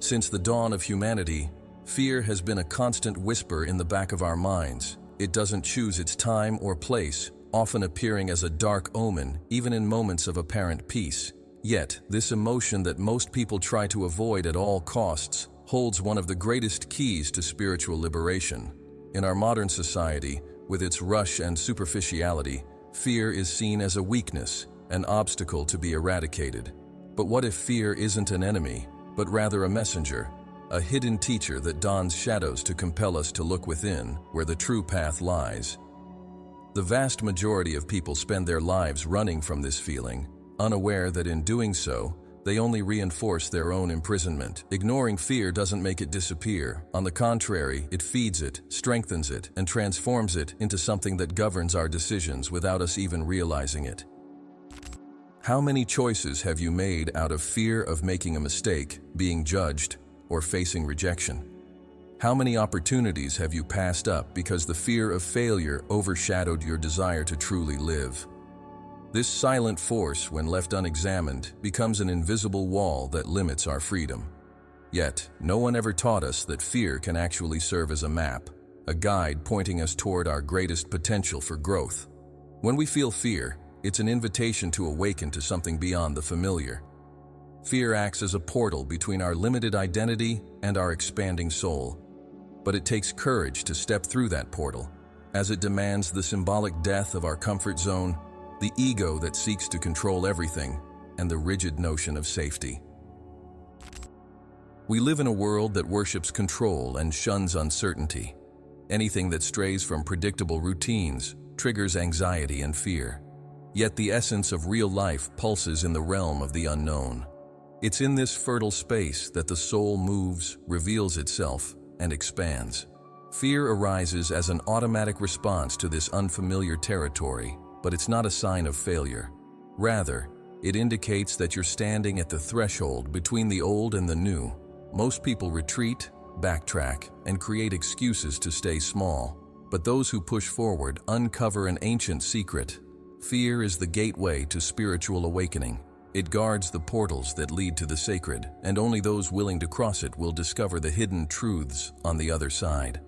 Since the dawn of humanity, fear has been a constant whisper in the back of our minds. It doesn't choose its time or place, often appearing as a dark omen, even in moments of apparent peace. Yet, this emotion that most people try to avoid at all costs holds one of the greatest keys to spiritual liberation. In our modern society, with its rush and superficiality, fear is seen as a weakness, an obstacle to be eradicated. But what if fear isn't an enemy, but rather a messenger, a hidden teacher that dons shadows to compel us to look within, where the true path lies? The vast majority of people spend their lives running from this feeling, unaware that in doing so, they only reinforce their own imprisonment. Ignoring fear doesn't make it disappear. On the contrary, it feeds it, strengthens it, and transforms it into something that governs our decisions without us even realizing it. How many choices have you made out of fear of making a mistake, being judged, or facing rejection? How many opportunities have you passed up because the fear of failure overshadowed your desire to truly live? This silent force, when left unexamined, becomes an invisible wall that limits our freedom. Yet, no one ever taught us that fear can actually serve as a map, a guide pointing us toward our greatest potential for growth. When we feel fear, it's an invitation to awaken to something beyond the familiar. Fear acts as a portal between our limited identity and our expanding soul. But it takes courage to step through that portal, as it demands the symbolic death of our comfort zone, the ego that seeks to control everything, and the rigid notion of safety. We live in a world that worships control and shuns uncertainty. Anything that strays from predictable routines triggers anxiety and fear. Yet the essence of real life pulses in the realm of the unknown. It's in this fertile space that the soul moves, reveals itself, and expands. Fear arises as an automatic response to this unfamiliar territory, but it's not a sign of failure. Rather, it indicates that you're standing at the threshold between the old and the new. Most people retreat, backtrack, and create excuses to stay small. But those who push forward uncover an ancient secret. Fear is the gateway to spiritual awakening. It guards the portals that lead to the sacred, and only those willing to cross it will discover the hidden truths on the other side.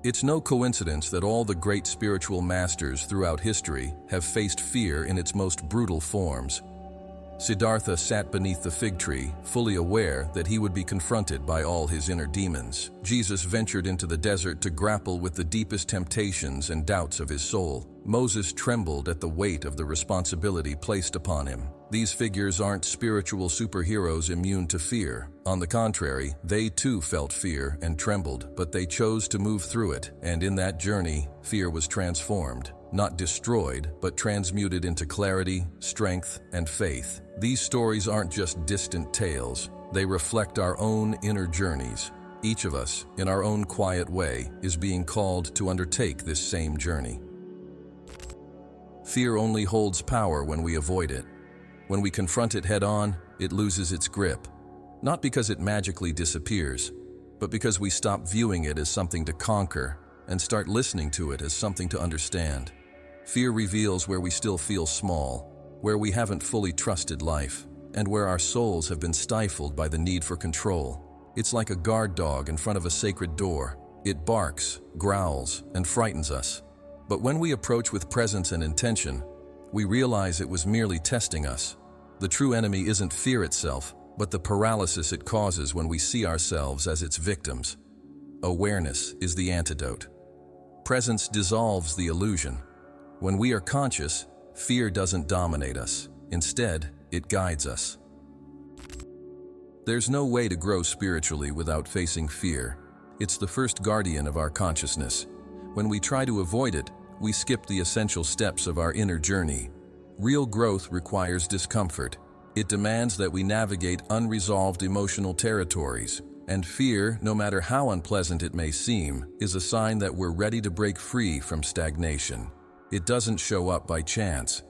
It's no coincidence that all the great spiritual masters throughout history have faced fear in its most brutal forms. Siddhartha sat beneath the fig tree, fully aware that he would be confronted by all his inner demons. Jesus ventured into the desert to grapple with the deepest temptations and doubts of his soul. Moses trembled at the weight of the responsibility placed upon him. These figures aren't spiritual superheroes immune to fear. On the contrary, they too felt fear and trembled, but they chose to move through it, and in that journey, fear was transformed. Not destroyed, but transmuted into clarity, strength, and faith. These stories aren't just distant tales. They reflect our own inner journeys. Each of us, in our own quiet way, is being called to undertake this same journey. Fear only holds power when we avoid it. When we confront it head-on, it loses its grip. Not because it magically disappears, but because we stop viewing it as something to conquer and start listening to it as something to understand. Fear reveals where we still feel small, where we haven't fully trusted life, and where our souls have been stifled by the need for control. It's like a guard dog in front of a sacred door. It barks, growls, and frightens us. But when we approach with presence and intention, we realize it was merely testing us. The true enemy isn't fear itself, but the paralysis it causes when we see ourselves as its victims. Awareness is the antidote. Presence dissolves the illusion. When we are conscious, fear doesn't dominate us. Instead, it guides us. There's no way to grow spiritually without facing fear. It's the first guardian of our consciousness. When we try to avoid it, we skip the essential steps of our inner journey. Real growth requires discomfort. It demands that we navigate unresolved emotional territories. And fear, no matter how unpleasant it may seem, is a sign that we're ready to break free from stagnation. It doesn't show up by chance.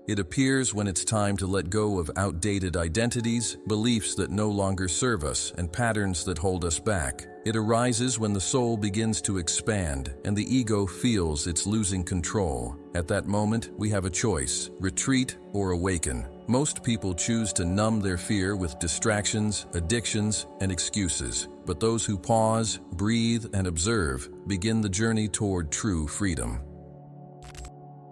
It appears when it's time to let go of outdated identities, beliefs that no longer serve us, and patterns that hold us back. It arises when the soul begins to expand and the ego feels it's losing control. At that moment, we have a choice: retreat or awaken. Most people choose to numb their fear with distractions, addictions, and excuses, but those who pause, breathe, and observe begin the journey toward true freedom.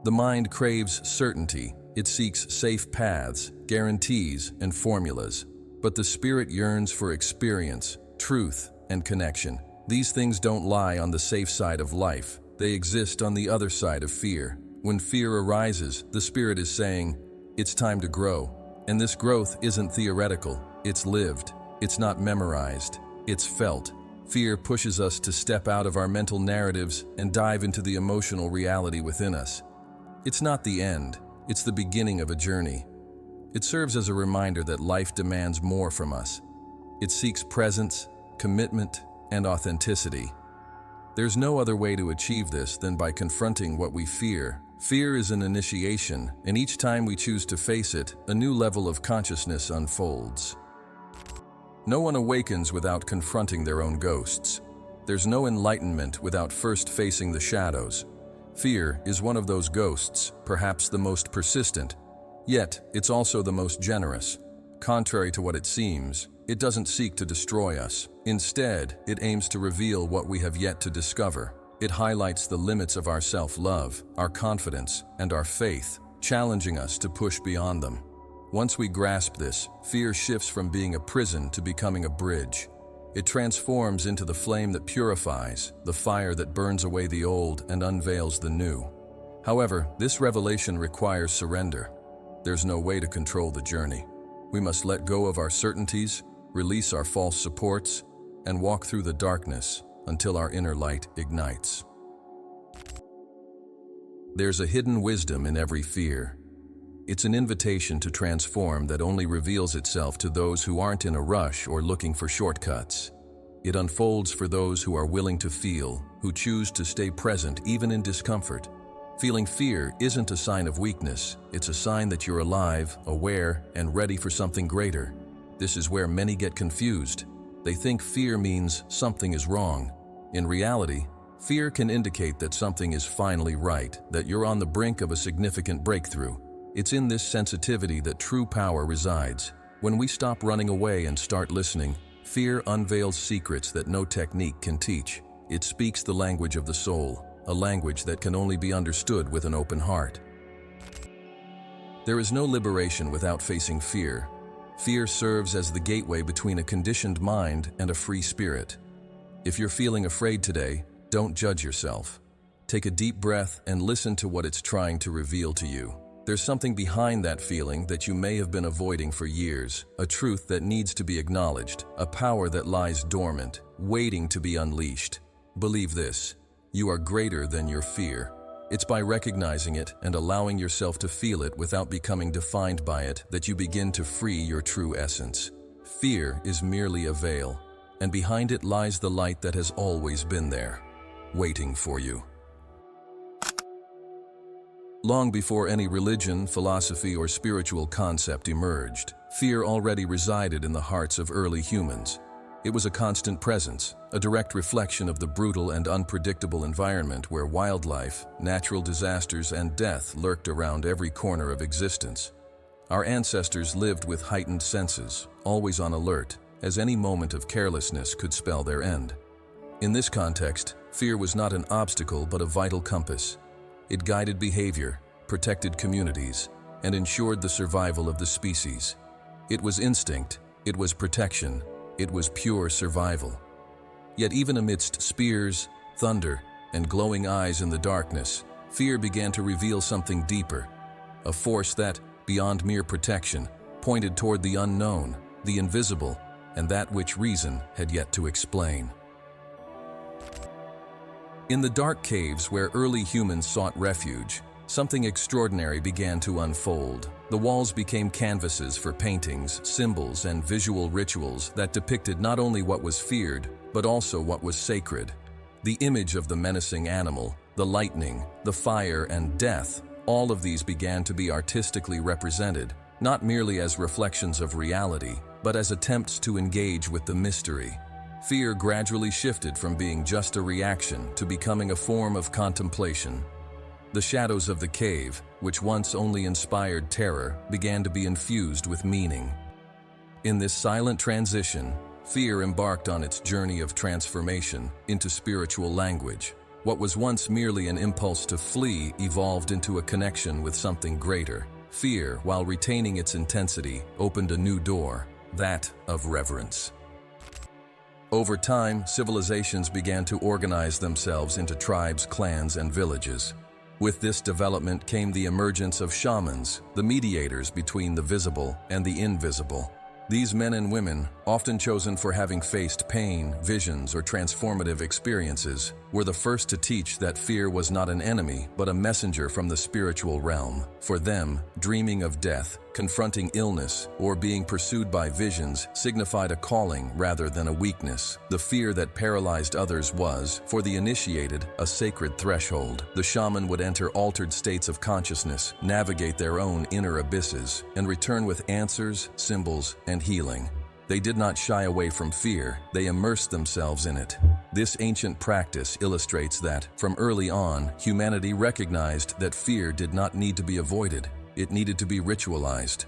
The mind craves certainty. It seeks safe paths, guarantees, and formulas. But the spirit yearns for experience, truth, and connection. These things don't lie on the safe side of life. They exist on the other side of fear. When fear arises, the spirit is saying, it's time to grow. And this growth isn't theoretical, it's lived. It's not memorized, it's felt. Fear pushes us to step out of our mental narratives and dive into the emotional reality within us. It's not the end, it's the beginning of a journey. It serves as a reminder that life demands more from us. It seeks presence, commitment, and authenticity. There's no other way to achieve this than by confronting what we fear. Fear is an initiation, and each time we choose to face it, a new level of consciousness unfolds. No one awakens without confronting their own ghosts. There's no enlightenment without first facing the shadows. Fear is one of those ghosts, perhaps the most persistent. Yet, it's also the most generous. Contrary to what it seems, it doesn't seek to destroy us. Instead, it aims to reveal what we have yet to discover. It highlights the limits of our self-love, our confidence, and our faith, challenging us to push beyond them. Once we grasp this, fear shifts from being a prison to becoming a bridge. It transforms into the flame that purifies, the fire that burns away the old and unveils the new. However, this revelation requires surrender. There's no way to control the journey. We must let go of our certainties, release our false supports, and walk through the darkness until our inner light ignites. There's a hidden wisdom in every fear. It's an invitation to transform that only reveals itself to those who aren't in a rush or looking for shortcuts. It unfolds for those who are willing to feel, who choose to stay present even in discomfort. Feeling fear isn't a sign of weakness, it's a sign that you're alive, aware, and ready for something greater. This is where many get confused. They think fear means something is wrong. In reality, fear can indicate that something is finally right, that you're on the brink of a significant breakthrough. It's in this sensitivity that true power resides. When we stop running away and start listening, fear unveils secrets that no technique can teach. It speaks the language of the soul, a language that can only be understood with an open heart. There is no liberation without facing fear. Fear serves as the gateway between a conditioned mind and a free spirit. If you're feeling afraid today, don't judge yourself. Take a deep breath and listen to what it's trying to reveal to you. There's something behind that feeling that you may have been avoiding for years, a truth that needs to be acknowledged, a power that lies dormant, waiting to be unleashed. Believe this: you are greater than your fear. It's by recognizing it and allowing yourself to feel it without becoming defined by it that you begin to free your true essence. Fear is merely a veil, and behind it lies the light that has always been there, waiting for you. Long before any religion, philosophy, or spiritual concept emerged, fear already resided in the hearts of early humans. It was a constant presence, a direct reflection of the brutal and unpredictable environment where wildlife, natural disasters, and death lurked around every corner of existence. Our ancestors lived with heightened senses, always on alert, as any moment of carelessness could spell their end. In this context, fear was not an obstacle but a vital compass. It guided behavior, protected communities, and ensured the survival of the species. It was instinct, it was protection, it was pure survival. Yet even amidst spears, thunder, and glowing eyes in the darkness, fear began to reveal something deeper, a force that, beyond mere protection, pointed toward the unknown, the invisible, and that which reason had yet to explain. In the dark caves where early humans sought refuge, something extraordinary began to unfold. The walls became canvases for paintings, symbols, and visual rituals that depicted not only what was feared, but also what was sacred. The image of the menacing animal, the lightning, the fire, and death, all of these began to be artistically represented, not merely as reflections of reality, but as attempts to engage with the mystery. Fear gradually shifted from being just a reaction to becoming a form of contemplation. The shadows of the cave, which once only inspired terror, began to be infused with meaning. In this silent transition, fear embarked on its journey of transformation into spiritual language. What was once merely an impulse to flee evolved into a connection with something greater. Fear, while retaining its intensity, opened a new door, that of reverence. Over time, civilizations began to organize themselves into tribes, clans, and villages. With this development came the emergence of shamans, the mediators between the visible and the invisible. These men and women, often chosen for having faced pain, visions, or transformative experiences, were the first to teach that fear was not an enemy, but a messenger from the spiritual realm. For them, dreaming of death, confronting illness, or being pursued by visions signified a calling rather than a weakness. The fear that paralyzed others was, for the initiated, a sacred threshold. The shaman would enter altered states of consciousness, navigate their own inner abysses, and return with answers, symbols, and healing. They did not shy away from fear, they immersed themselves in it. This ancient practice illustrates that, from early on, humanity recognized that fear did not need to be avoided, it needed to be ritualized.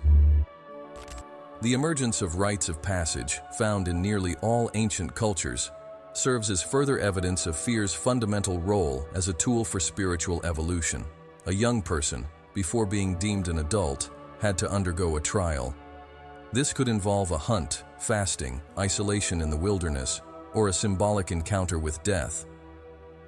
The emergence of rites of passage, found in nearly all ancient cultures, serves as further evidence of fear's fundamental role as a tool for spiritual evolution. A young person, before being deemed an adult, had to undergo a trial. This could involve a hunt, fasting, isolation in the wilderness, or a symbolic encounter with death.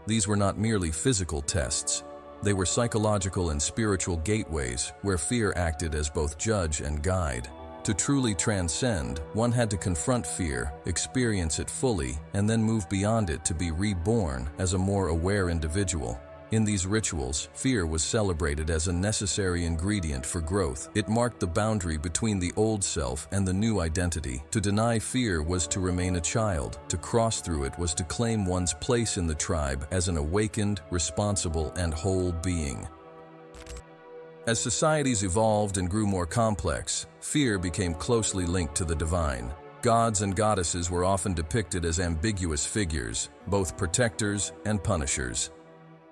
These were not merely physical tests. They were psychological and spiritual gateways where fear acted as both judge and guide. To truly transcend, one had to confront fear, experience it fully, and then move beyond it to be reborn as a more aware individual. In these rituals, fear was celebrated as a necessary ingredient for growth. It marked the boundary between the old self and the new identity. To deny fear was to remain a child. To cross through it was to claim one's place in the tribe as an awakened, responsible, and whole being. As societies evolved and grew more complex, fear became closely linked to the divine. Gods and goddesses were often depicted as ambiguous figures, both protectors and punishers.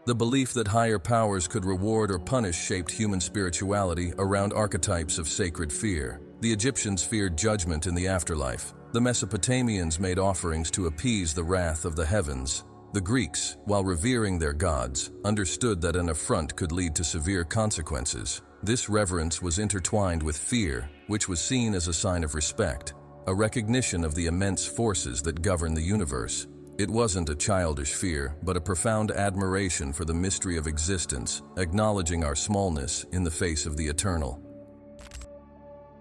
The belief that higher powers could reward or punish shaped human spirituality around archetypes of sacred fear. The Egyptians feared judgment in the afterlife. The Mesopotamians made offerings to appease the wrath of the heavens. The Greeks, while revering their gods, understood that an affront could lead to severe consequences. This reverence was intertwined with fear, which was seen as a sign of respect, a recognition of the immense forces that govern the universe. It wasn't a childish fear, but a profound admiration for the mystery of existence, acknowledging our smallness in the face of the eternal.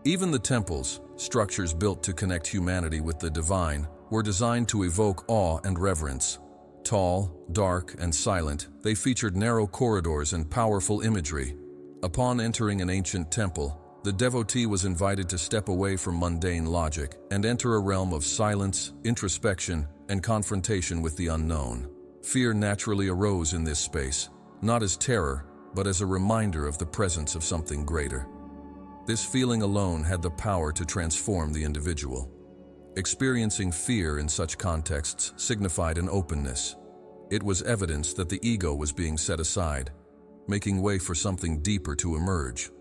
Even the temples, structures built to connect humanity with the divine, were designed to evoke awe and reverence. Tall, dark, and silent, they featured narrow corridors and powerful imagery. Upon entering an ancient temple, the devotee was invited to step away from mundane logic and enter a realm of silence, introspection, and confrontation with the unknown. Fear naturally arose in this space, not as terror, but as a reminder of the presence of something greater. This feeling alone had the power to transform the individual. Experiencing fear in such contexts signified an openness. It was evidence that the ego was being set aside, making way for something deeper to emerge.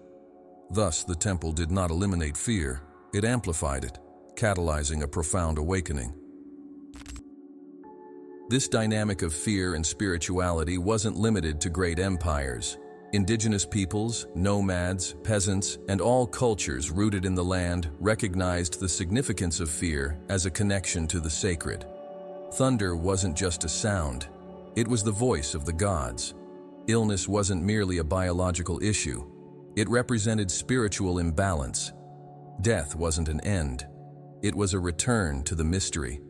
Thus, the temple did not eliminate fear, it amplified it, catalyzing a profound awakening. This dynamic of fear and spirituality wasn't limited to great empires. Indigenous peoples, nomads, peasants, and all cultures rooted in the land recognized the significance of fear as a connection to the sacred. Thunder wasn't just a sound, it was the voice of the gods. Illness wasn't merely a biological issue, it represented spiritual imbalance. Death wasn't an end, it was a return to the mystery.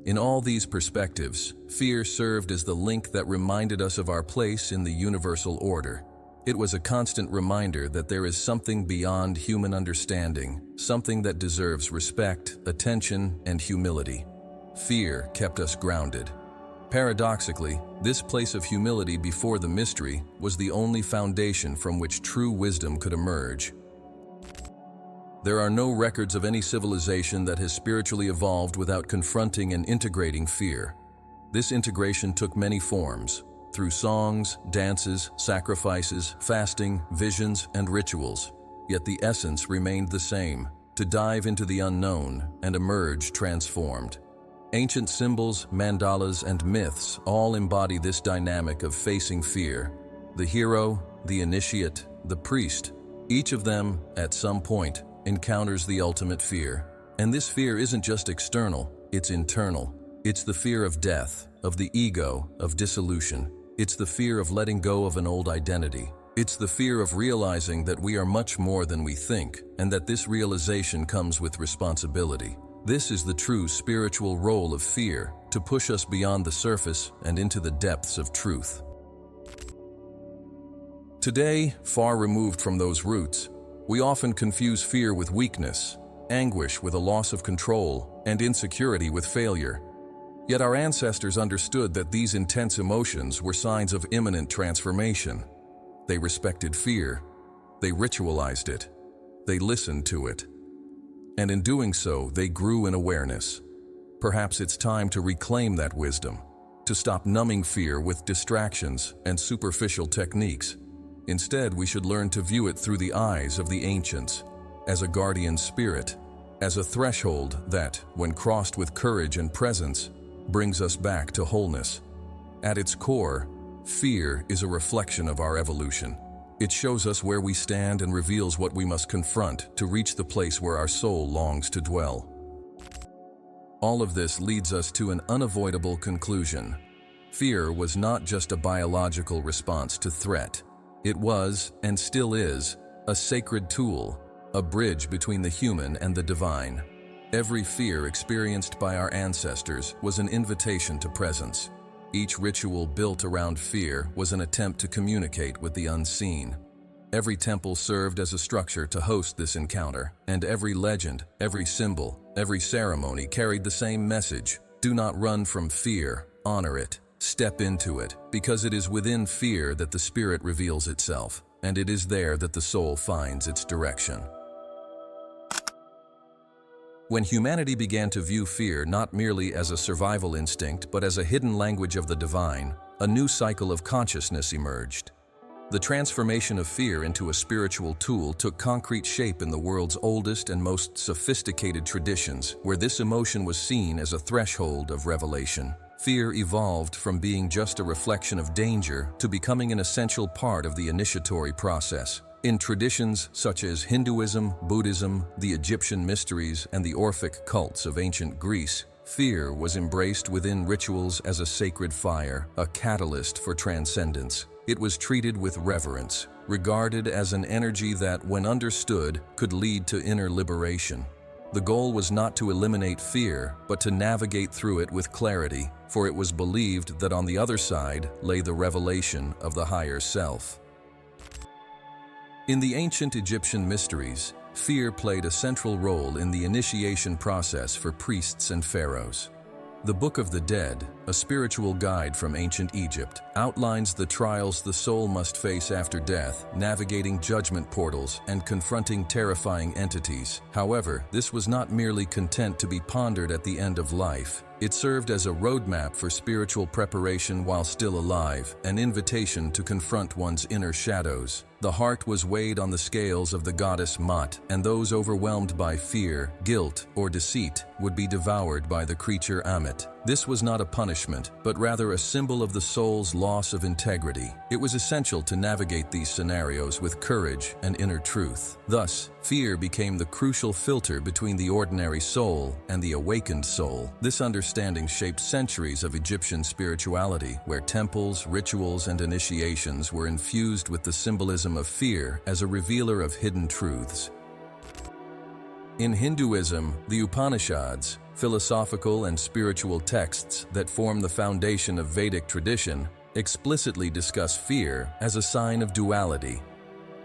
In all these perspectives, fear served as the link that reminded us of our place in the universal order. It was a constant reminder that there is something beyond human understanding, something that deserves respect, attention, and humility. Fear kept us grounded. Paradoxically, this place of humility before the mystery was the only foundation from which true wisdom could emerge. There are no records of any civilization that has spiritually evolved without confronting and integrating fear. This integration took many forms. through songs, dances, sacrifices, fasting, visions, and rituals. Yet the essence remained the same: to dive into the unknown and emerge transformed. Ancient symbols, mandalas, and myths all embody this dynamic of facing fear. The hero, the initiate, the priest, each of them, at some point, encounters the ultimate fear. And this fear isn't just external, it's internal. It's the fear of death, of the ego, of dissolution. It's the fear of letting go of an old identity. It's the fear of realizing that we are much more than we think, and that this realization comes with responsibility. This is the true spiritual role of fear, to push us beyond the surface and into the depths of truth. Today, far removed from those roots, we often confuse fear with weakness, anguish with a loss of control, and insecurity with failure. Yet our ancestors understood that these intense emotions were signs of imminent transformation. They respected fear. They ritualized it. They listened to it. And in doing so, they grew in awareness. Perhaps it's time to reclaim that wisdom, to stop numbing fear with distractions and superficial techniques. Instead, we should learn to view it through the eyes of the ancients, as a guardian spirit, as a threshold that, when crossed with courage and presence, brings us back to wholeness. At its core, fear is a reflection of our evolution. It shows us where we stand and reveals what we must confront to reach the place where our soul longs to dwell. All of this leads us to an unavoidable conclusion. Fear was not just a biological response to threat. It was, and still is, a sacred tool, a bridge between the human and the divine. Every fear experienced by our ancestors was an invitation to presence. Each ritual built around fear was an attempt to communicate with the unseen. Every temple served as a structure to host this encounter, and every legend, every symbol, every ceremony carried the same message: do not run from fear, honor it, step into it, because it is within fear that the spirit reveals itself, and it is there that the soul finds its direction. When humanity began to view fear not merely as a survival instinct but as a hidden language of the divine, a new cycle of consciousness emerged. The transformation of fear into a spiritual tool took concrete shape in the world's oldest and most sophisticated traditions, where this emotion was seen as a threshold of revelation. Fear evolved from being just a reflection of danger to becoming an essential part of the initiatory process. In traditions such as Hinduism, Buddhism, the Egyptian mysteries, and the Orphic cults of ancient Greece, fear was embraced within rituals as a sacred fire, a catalyst for transcendence. It was treated with reverence, regarded as an energy that, when understood, could lead to inner liberation. The goal was not to eliminate fear, but to navigate through it with clarity, for it was believed that on the other side lay the revelation of the higher self. In the ancient Egyptian mysteries, fear played a central role in the initiation process for priests and pharaohs. The Book of the Dead, a spiritual guide from ancient Egypt, outlines the trials the soul must face after death, navigating judgment portals and confronting terrifying entities. However, this was not merely content to be pondered at the end of life. It served as a roadmap for spiritual preparation while still alive, an invitation to confront one's inner shadows. The heart was weighed on the scales of the goddess Mut, and those overwhelmed by fear, guilt, or deceit would be devoured by the creature Ammit. This was not a punishment, but rather a symbol of the soul's loss of integrity. It was essential to navigate these scenarios with courage and inner truth. Thus, fear became the crucial filter between the ordinary soul and the awakened soul. This understanding shaped centuries of Egyptian spirituality, where temples, rituals, and initiations were infused with the symbolism of fear as a revealer of hidden truths. In Hinduism, the Upanishads, philosophical and spiritual texts that form the foundation of Vedic tradition, explicitly discuss fear as a sign of duality.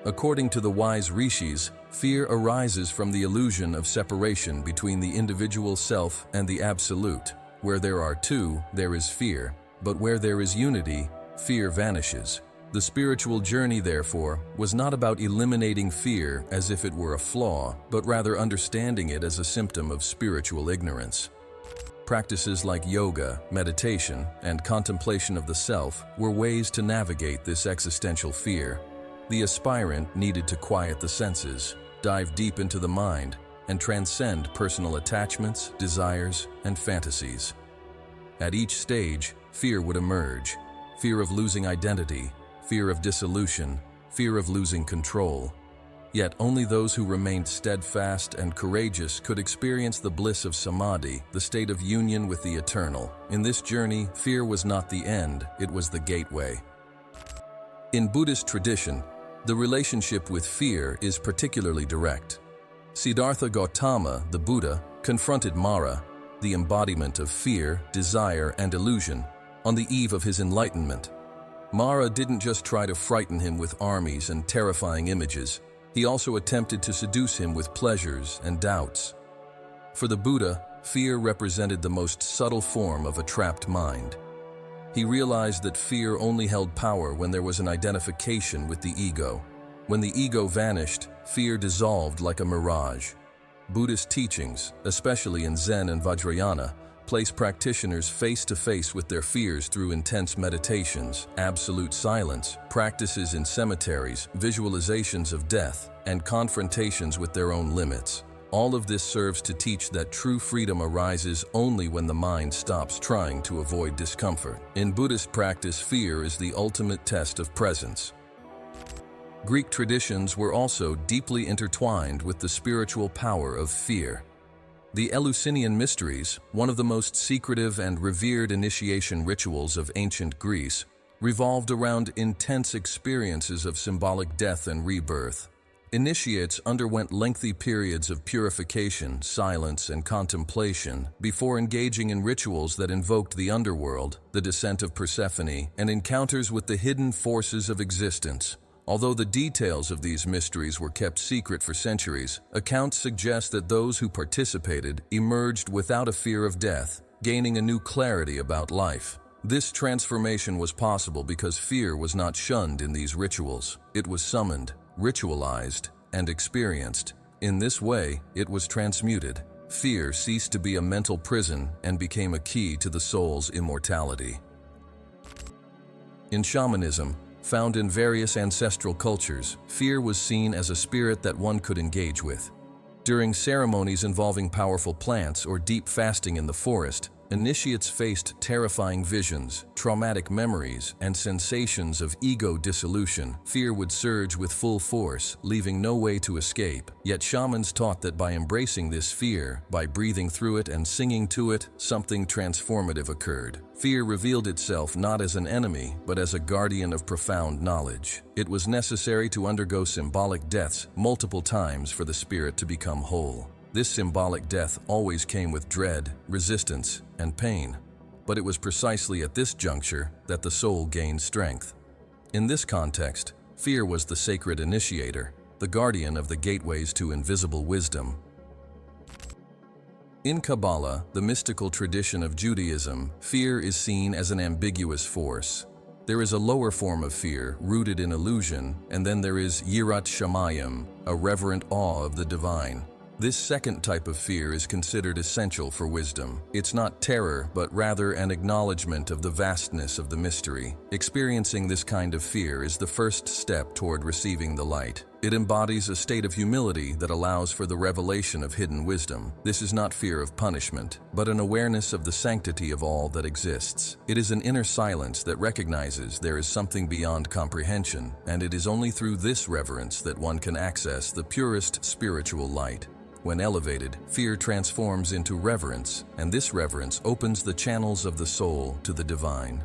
According to the wise rishis, fear arises from the illusion of separation between the individual self and the absolute. Where there are two, there is fear, but where there is unity, fear vanishes. The spiritual journey, therefore, was not about eliminating fear as if it were a flaw, but rather understanding it as a symptom of spiritual ignorance. Practices like yoga, meditation, and contemplation of the self were ways to navigate this existential fear. The aspirant needed to quiet the senses, dive deep into the mind, and transcend personal attachments, desires, and fantasies. At each stage, fear would emerge. Fear of losing identity, fear of dissolution, fear of losing control. Yet only those who remained steadfast and courageous could experience the bliss of samadhi, the state of union with the eternal. In this journey, fear was not the end, it was the gateway. In Buddhist tradition, the relationship with fear is particularly direct. Siddhartha Gautama, the Buddha, confronted Mara, the embodiment of fear, desire, and illusion, on the eve of his enlightenment. Mara didn't just try to frighten him with armies and terrifying images. He also attempted to seduce him with pleasures and doubts. For the Buddha, fear represented the most subtle form of a trapped mind. He realized that fear only held power when there was an identification with the ego. When the ego vanished, fear dissolved like a mirage. Buddhist teachings, especially in Zen and Vajrayana, place practitioners face to face with their fears through intense meditations, absolute silence, practices in cemeteries, visualizations of death, and confrontations with their own limits. All of this serves to teach that true freedom arises only when the mind stops trying to avoid discomfort. In Buddhist practice, fear is the ultimate test of presence. Greek traditions were also deeply intertwined with the spiritual power of fear. The Eleusinian Mysteries, one of the most secretive and revered initiation rituals of ancient Greece, revolved around intense experiences of symbolic death and rebirth. Initiates underwent lengthy periods of purification, silence, and contemplation before engaging in rituals that invoked the underworld, the descent of Persephone, and encounters with the hidden forces of existence. Although the details of these mysteries were kept secret for centuries, accounts suggest that those who participated emerged without a fear of death, gaining a new clarity about life. This transformation was possible because fear was not shunned in these rituals. It was summoned, ritualized, and experienced. In this way, it was transmuted. Fear ceased to be a mental prison and became a key to the soul's immortality. In shamanism, found in various ancestral cultures, fear was seen as a spirit that one could engage with. During ceremonies involving powerful plants or deep fasting in the forest, initiates faced terrifying visions, traumatic memories, and sensations of ego dissolution. Fear would surge with full force, leaving no way to escape. Yet shamans taught that by embracing this fear, by breathing through it and singing to it, something transformative occurred. Fear revealed itself not as an enemy, but as a guardian of profound knowledge. It was necessary to undergo symbolic deaths multiple times for the spirit to become whole. This symbolic death always came with dread, resistance, and pain. But it was precisely at this juncture that the soul gained strength. In this context, fear was the sacred initiator, the guardian of the gateways to invisible wisdom. In Kabbalah, the mystical tradition of Judaism, fear is seen as an ambiguous force. There is a lower form of fear, rooted in illusion, and then there is yirat shamayim, a reverent awe of the divine. This second type of fear is considered essential for wisdom. It's not terror, but rather an acknowledgement of the vastness of the mystery. Experiencing this kind of fear is the first step toward receiving the light. It embodies a state of humility that allows for the revelation of hidden wisdom. This is not fear of punishment, but an awareness of the sanctity of all that exists. It is an inner silence that recognizes there is something beyond comprehension, and it is only through this reverence that one can access the purest spiritual light. When elevated, fear transforms into reverence, and this reverence opens the channels of the soul to the divine.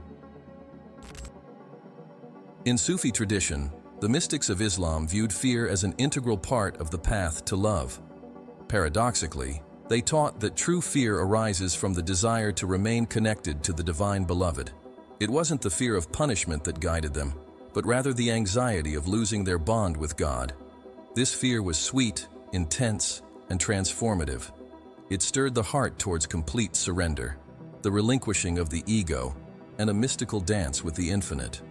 In Sufi tradition, the mystics of Islam viewed fear as an integral part of the path to love. Paradoxically, they taught that true fear arises from the desire to remain connected to the divine beloved. It wasn't the fear of punishment that guided them, but rather the anxiety of losing their bond with God. This fear was sweet, intense, and transformative. It stirred the heart towards complete surrender, the relinquishing of the ego, and a mystical dance with the infinite.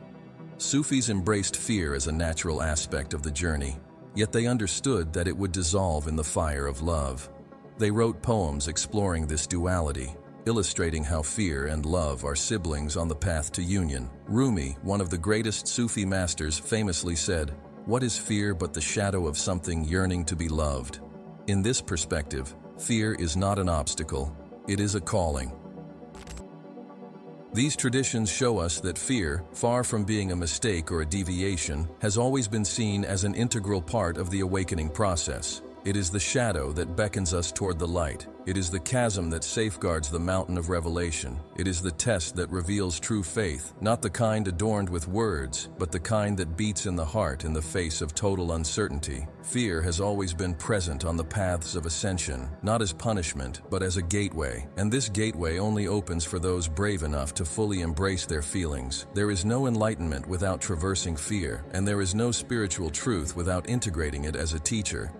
Sufis embraced fear as a natural aspect of the journey, yet they understood that it would dissolve in the fire of love. They wrote poems exploring this duality, illustrating how fear and love are siblings on the path to union. Rumi, one of the greatest Sufi masters, famously said, "What is fear but the shadow of something yearning to be loved?" In this perspective, fear is not an obstacle, it is a calling. These traditions show us that fear, far from being a mistake or a deviation, has always been seen as an integral part of the awakening process. It is the shadow that beckons us toward the light. It is the chasm that safeguards the mountain of revelation. It is the test that reveals true faith, not the kind adorned with words, but the kind that beats in the heart in the face of total uncertainty. Fear has always been present on the paths of ascension, not as punishment, but as a gateway. And this gateway only opens for those brave enough to fully embrace their feelings. There is no enlightenment without traversing fear, and there is no spiritual truth without integrating it as a teacher.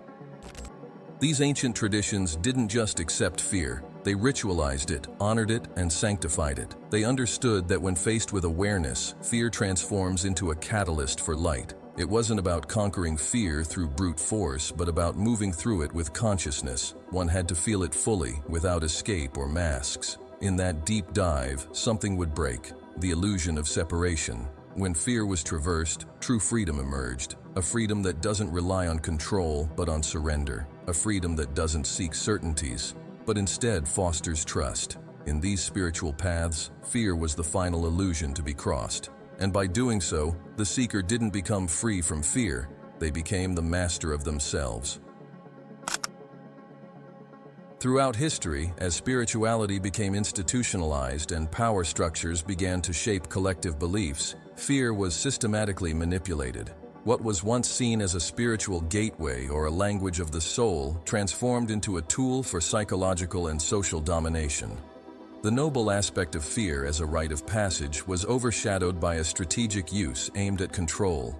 These ancient traditions didn't just accept fear, they ritualized it, honored it, and sanctified it. They understood that when faced with awareness, fear transforms into a catalyst for light. It wasn't about conquering fear through brute force, but about moving through it with consciousness. One had to feel it fully, without escape or masks. In that deep dive, something would break, the illusion of separation. When fear was traversed, true freedom emerged, a freedom that doesn't rely on control but on surrender, a freedom that doesn't seek certainties, but instead fosters trust. In these spiritual paths, fear was the final illusion to be crossed. And by doing so, the seeker didn't become free from fear, they became the master of themselves. Throughout history, as spirituality became institutionalized and power structures began to shape collective beliefs, fear was systematically manipulated. What was once seen as a spiritual gateway or a language of the soul transformed into a tool for psychological and social domination. The noble aspect of fear as a rite of passage was overshadowed by a strategic use aimed at control.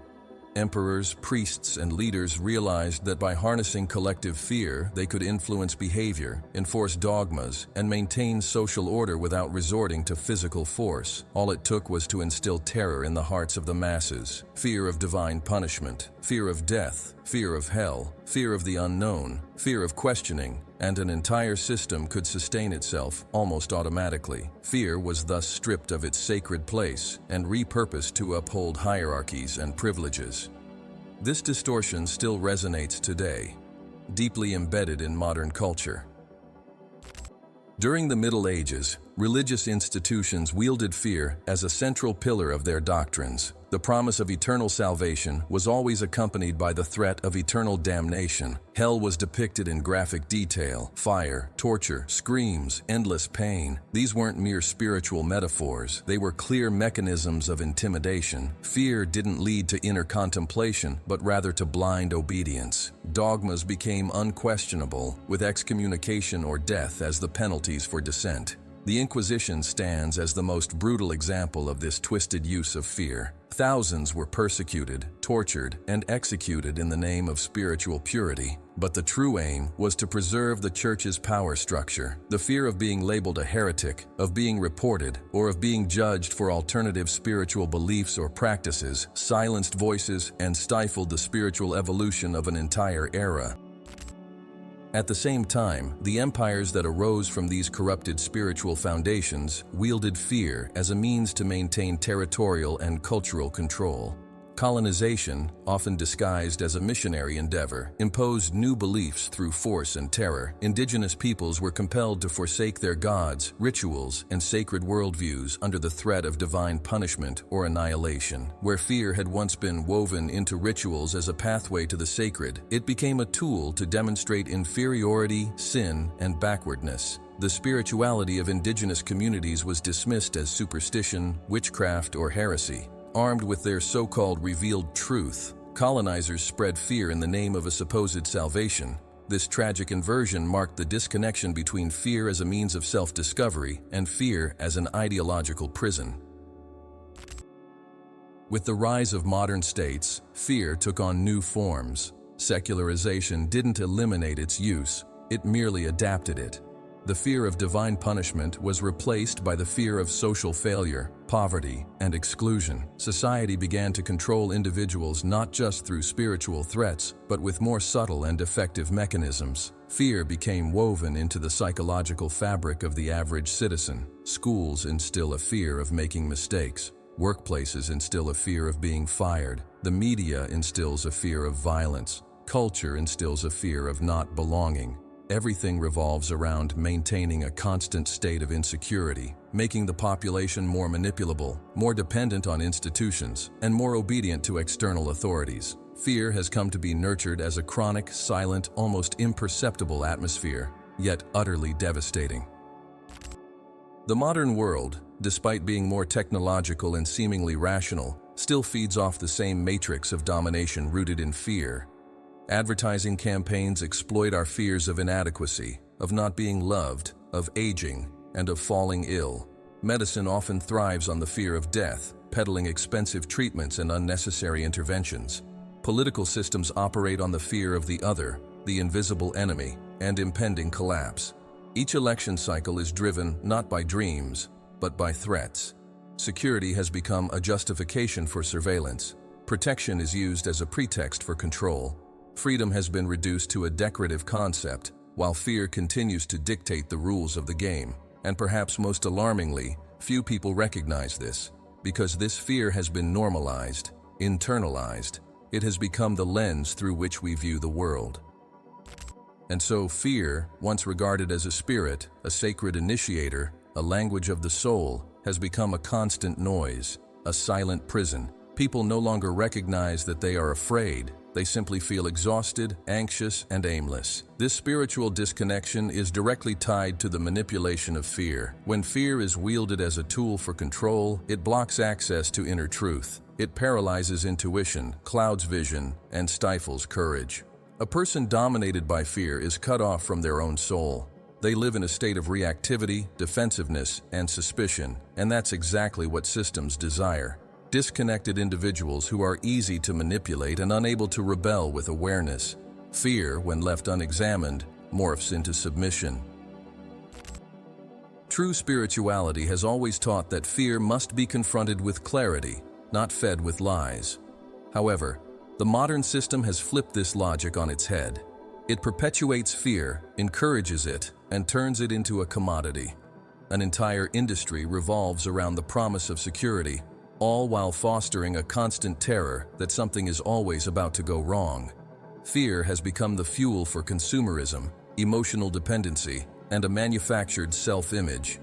Emperors, priests, and leaders realized that by harnessing collective fear, they could influence behavior, enforce dogmas, and maintain social order without resorting to physical force. All it took was to instill terror in the hearts of the masses. Fear of divine punishment, fear of death, fear of hell, fear of the unknown, fear of questioning, and an entire system could sustain itself almost automatically. Fear was thus stripped of its sacred place and repurposed to uphold hierarchies and privileges. This distortion still resonates today, deeply embedded in modern culture. During the Middle Ages, religious institutions wielded fear as a central pillar of their doctrines. The promise of eternal salvation was always accompanied by the threat of eternal damnation. Hell was depicted in graphic detail: fire, torture, screams, endless pain. These weren't mere spiritual metaphors, they were clear mechanisms of intimidation. Fear didn't lead to inner contemplation, but rather to blind obedience. Dogmas became unquestionable, with excommunication or death as the penalties for dissent. The Inquisition stands as the most brutal example of this twisted use of fear. Thousands were persecuted, tortured, and executed in the name of spiritual purity. But the true aim was to preserve the Church's power structure. The fear of being labeled a heretic, of being reported, or of being judged for alternative spiritual beliefs or practices silenced voices and stifled the spiritual evolution of an entire era. At the same time, the empires that arose from these corrupted spiritual foundations wielded fear as a means to maintain territorial and cultural control. Colonization, often disguised as a missionary endeavor, imposed new beliefs through force and terror. Indigenous peoples were compelled to forsake their gods, rituals, and sacred worldviews under the threat of divine punishment or annihilation. Where fear had once been woven into rituals as a pathway to the sacred, it became a tool to demonstrate inferiority, sin, and backwardness. The spirituality of indigenous communities was dismissed as superstition, witchcraft, or heresy. Armed with their so-called revealed truth, colonizers spread fear in the name of a supposed salvation. This tragic inversion marked the disconnection between fear as a means of self-discovery and fear as an ideological prison. With the rise of modern states, fear took on new forms. Secularization didn't eliminate its use, it merely adapted it. The fear of divine punishment was replaced by the fear of social failure, poverty, and exclusion. Society began to control individuals not just through spiritual threats, but with more subtle and effective mechanisms. Fear became woven into the psychological fabric of the average citizen. Schools instill a fear of making mistakes. Workplaces instill a fear of being fired. The media instills a fear of violence. Culture instills a fear of not belonging. Everything revolves around maintaining a constant state of insecurity, making the population more manipulable, more dependent on institutions, and more obedient to external authorities. Fear has come to be nurtured as a chronic, silent, almost imperceptible atmosphere, yet utterly devastating. The modern world, despite being more technological and seemingly rational, still feeds off the same matrix of domination rooted in fear. Advertising campaigns exploit our fears of inadequacy, of not being loved, of aging, and of falling ill. Medicine often thrives on the fear of death, peddling expensive treatments and unnecessary interventions. Political systems operate on the fear of the other, the invisible enemy, and impending collapse. Each election cycle is driven not by dreams, but by threats. Security has become a justification for surveillance. Protection is used as a pretext for control. Freedom has been reduced to a decorative concept, while fear continues to dictate the rules of the game. And perhaps most alarmingly, few people recognize this, because this fear has been normalized, internalized. It has become the lens through which we view the world. And so fear, once regarded as a spirit, a sacred initiator, a language of the soul, has become a constant noise, a silent prison. People no longer recognize that they are afraid. They simply feel exhausted, anxious, and aimless. This spiritual disconnection is directly tied to the manipulation of fear. When fear is wielded as a tool for control, it blocks access to inner truth. It paralyzes intuition, clouds vision, and stifles courage. A person dominated by fear is cut off from their own soul. They live in a state of reactivity, defensiveness, and suspicion, and that's exactly what systems desire. Disconnected individuals who are easy to manipulate and unable to rebel with awareness. Fear, when left unexamined, morphs into submission. True spirituality has always taught that fear must be confronted with clarity, not fed with lies. However, the modern system has flipped this logic on its head. It perpetuates fear, encourages it, and turns it into a commodity. An entire industry revolves around the promise of security, all while fostering a constant terror that something is always about to go wrong. Fear has become the fuel for consumerism, emotional dependency, and a manufactured self-image.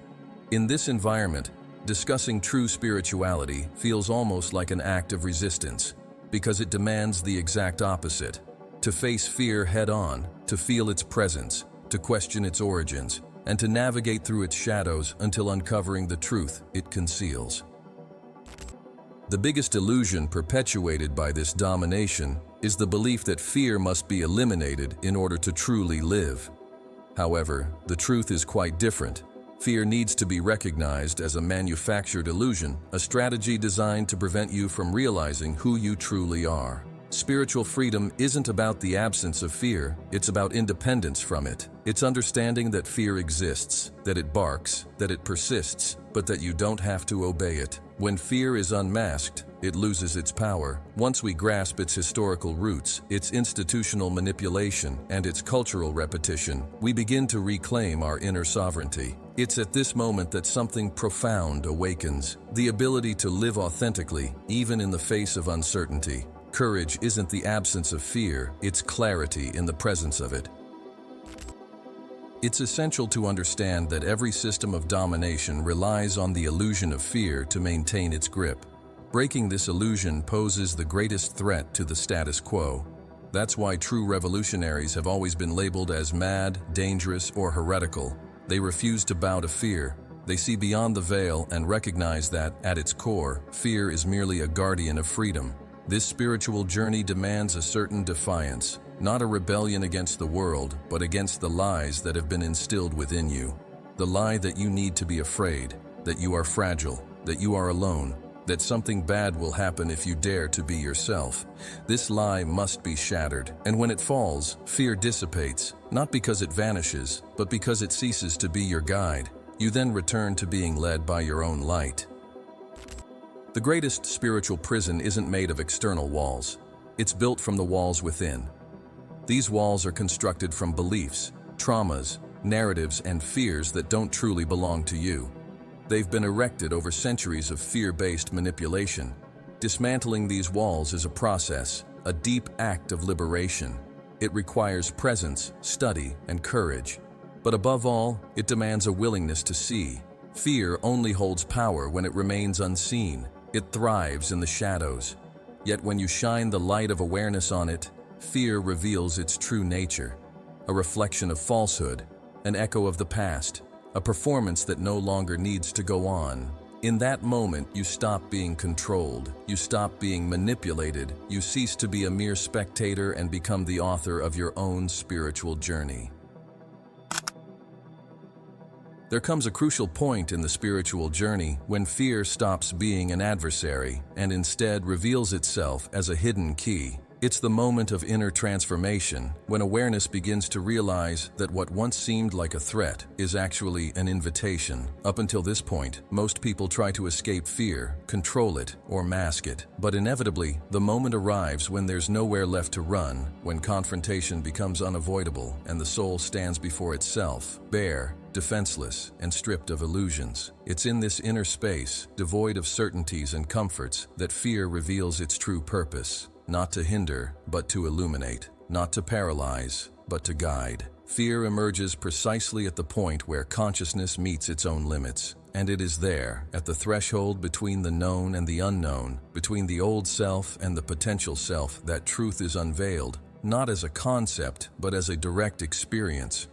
In this environment, discussing true spirituality feels almost like an act of resistance, because it demands the exact opposite: to face fear head-on, to feel its presence, to question its origins, and to navigate through its shadows until uncovering the truth it conceals. The biggest illusion perpetuated by this domination is the belief that fear must be eliminated in order to truly live. However, the truth is quite different. Fear needs to be recognized as a manufactured illusion, a strategy designed to prevent you from realizing who you truly are. Spiritual freedom isn't about the absence of fear, it's about independence from it. It's understanding that fear exists, that it barks, that it persists, but that you don't have to obey it. When fear is unmasked, it loses its power. Once we grasp its historical roots, its institutional manipulation, and its cultural repetition, we begin to reclaim our inner sovereignty. It's at this moment that something profound awakens, the ability to live authentically, even in the face of uncertainty. Courage isn't the absence of fear, it's clarity in the presence of it. It's essential to understand that every system of domination relies on the illusion of fear to maintain its grip. Breaking this illusion poses the greatest threat to the status quo. That's why true revolutionaries have always been labeled as mad, dangerous, or heretical. They refuse to bow to fear. They see beyond the veil and recognize that, at its core, fear is merely a guardian of freedom. This spiritual journey demands a certain defiance, not a rebellion against the world, but against the lies that have been instilled within you. The lie that you need to be afraid, that you are fragile, that you are alone, that something bad will happen if you dare to be yourself. This lie must be shattered, and when it falls, fear dissipates, not because it vanishes, but because it ceases to be your guide. You then return to being led by your own light. The greatest spiritual prison isn't made of external walls. It's built from the walls within. These walls are constructed from beliefs, traumas, narratives, and fears that don't truly belong to you. They've been erected over centuries of fear-based manipulation. Dismantling these walls is a process, a deep act of liberation. It requires presence, study, and courage. But above all, it demands a willingness to see. Fear only holds power when it remains unseen. It thrives in the shadows. Yet when you shine the light of awareness on it, fear reveals its true nature. A reflection of falsehood, an echo of the past, a performance that no longer needs to go on. In that moment, you stop being controlled, you stop being manipulated, you cease to be a mere spectator and become the author of your own spiritual journey. There comes a crucial point in the spiritual journey when fear stops being an adversary and instead reveals itself as a hidden key. It's the moment of inner transformation, when awareness begins to realize that what once seemed like a threat is actually an invitation. Up until this point, most people try to escape fear, control it, or mask it. But inevitably, the moment arrives when there's nowhere left to run, when confrontation becomes unavoidable and the soul stands before itself, bare, defenseless, and stripped of illusions. It's in this inner space, devoid of certainties and comforts, that fear reveals its true purpose. Not to hinder, but to illuminate. Not to paralyze, but to guide. Fear emerges precisely at the point where consciousness meets its own limits. And it is there, at the threshold between the known and the unknown, between the old self and the potential self, that truth is unveiled, not as a concept, but as a direct experience.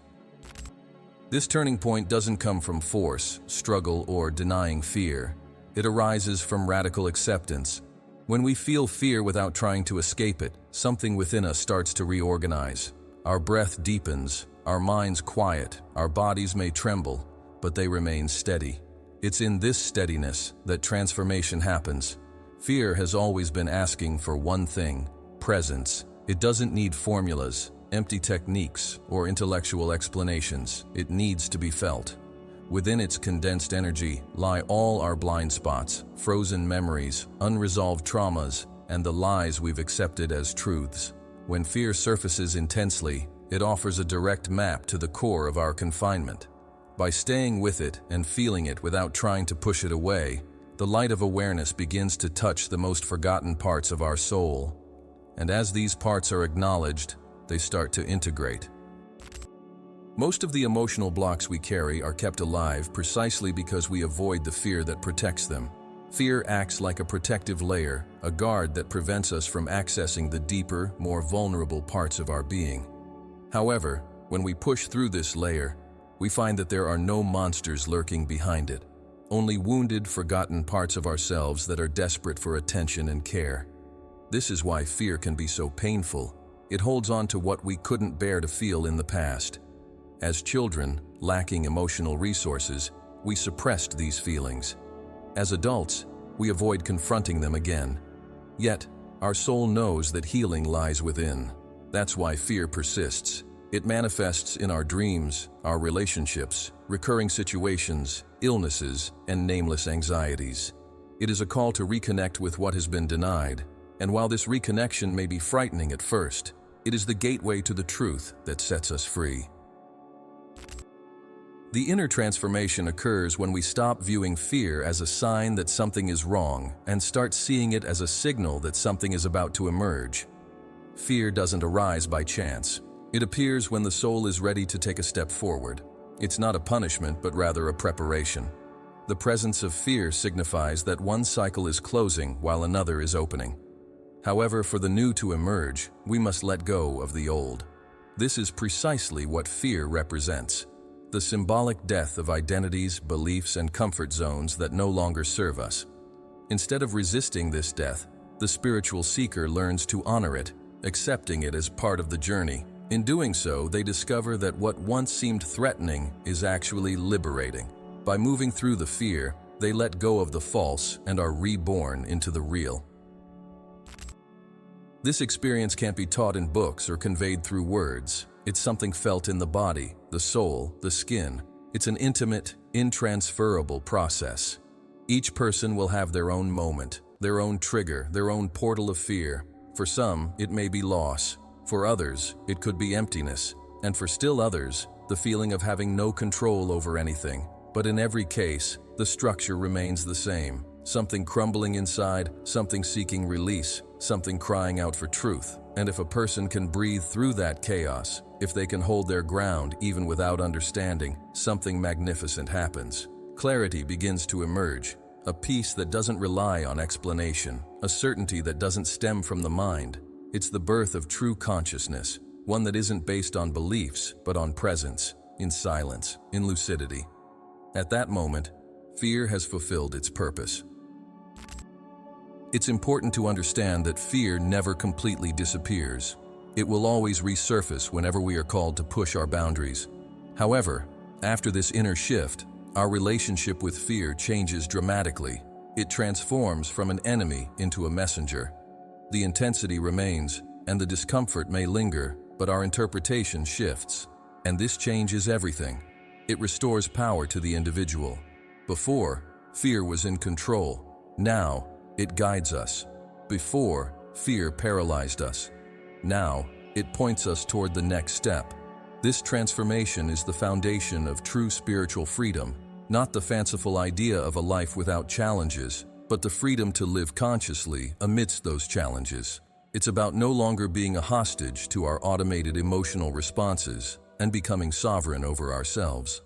This turning point doesn't come from force, struggle, or denying fear. It arises from radical acceptance. When we feel fear without trying to escape it, something within us starts to reorganize. Our breath deepens, our minds quiet, our bodies may tremble, but they remain steady. It's in this steadiness that transformation happens. Fear has always been asking for one thing: presence. It doesn't need formulas, empty techniques, or intellectual explanations. It needs to be felt. Within its condensed energy lie all our blind spots, frozen memories, unresolved traumas, and the lies we've accepted as truths. When fear surfaces intensely, it offers a direct map to the core of our confinement. By staying with it and feeling it without trying to push it away, the light of awareness begins to touch the most forgotten parts of our soul. And as these parts are acknowledged, they start to integrate. Most of the emotional blocks we carry are kept alive precisely because we avoid the fear that protects them. Fear acts like a protective layer, a guard that prevents us from accessing the deeper, more vulnerable parts of our being. However, when we push through this layer, we find that there are no monsters lurking behind it, only wounded, forgotten parts of ourselves that are desperate for attention and care. This is why fear can be so painful. It holds on to what we couldn't bear to feel in the past. As children, lacking emotional resources, we suppressed these feelings. As adults, we avoid confronting them again. Yet, our soul knows that healing lies within. That's why fear persists. It manifests in our dreams, our relationships, recurring situations, illnesses, and nameless anxieties. It is a call to reconnect with what has been denied. And while this reconnection may be frightening at first, it is the gateway to the truth that sets us free. The inner transformation occurs when we stop viewing fear as a sign that something is wrong and start seeing it as a signal that something is about to emerge. Fear doesn't arise by chance. It appears when the soul is ready to take a step forward. It's not a punishment, but rather a preparation. The presence of fear signifies that one cycle is closing while another is opening. However, for the new to emerge, we must let go of the old. This is precisely what fear represents. The symbolic death of identities, beliefs, and comfort zones that no longer serve us. Instead of resisting this death, the spiritual seeker learns to honor it, accepting it as part of the journey. In doing so, they discover that what once seemed threatening is actually liberating. By moving through the fear, They let go of the false and are reborn into the real. This experience can't be taught in books or conveyed through words. It's something felt in the body, the soul, the skin. It's an intimate, intransferable process. Each person will have their own moment, their own trigger, their own portal of fear. For some, it may be loss. For others, it could be emptiness. And for still others, the feeling of having no control over anything. But in every case, the structure remains the same. Something crumbling inside, something seeking release, something crying out for truth. And if a person can breathe through that chaos, if they can hold their ground even without understanding, something magnificent happens. Clarity begins to emerge, a peace that doesn't rely on explanation, a certainty that doesn't stem from the mind. It's the birth of true consciousness, one that isn't based on beliefs, but on presence, in silence, in lucidity. At that moment, fear has fulfilled its purpose. It's important to understand that fear never completely disappears. It will always resurface whenever we are called to push our boundaries. However, after this inner shift, our relationship with fear changes dramatically. It transforms from an enemy into a messenger. The intensity remains, and the discomfort may linger, but our interpretation shifts. And this changes everything. It restores power to the individual. Before, fear was in control. Now, it guides us. Before, fear paralyzed us. Now, it points us toward the next step. This transformation is the foundation of true spiritual freedom, not the fanciful idea of a life without challenges, but the freedom to live consciously amidst those challenges. It's about no longer being a hostage to our automated emotional responses and becoming sovereign over ourselves.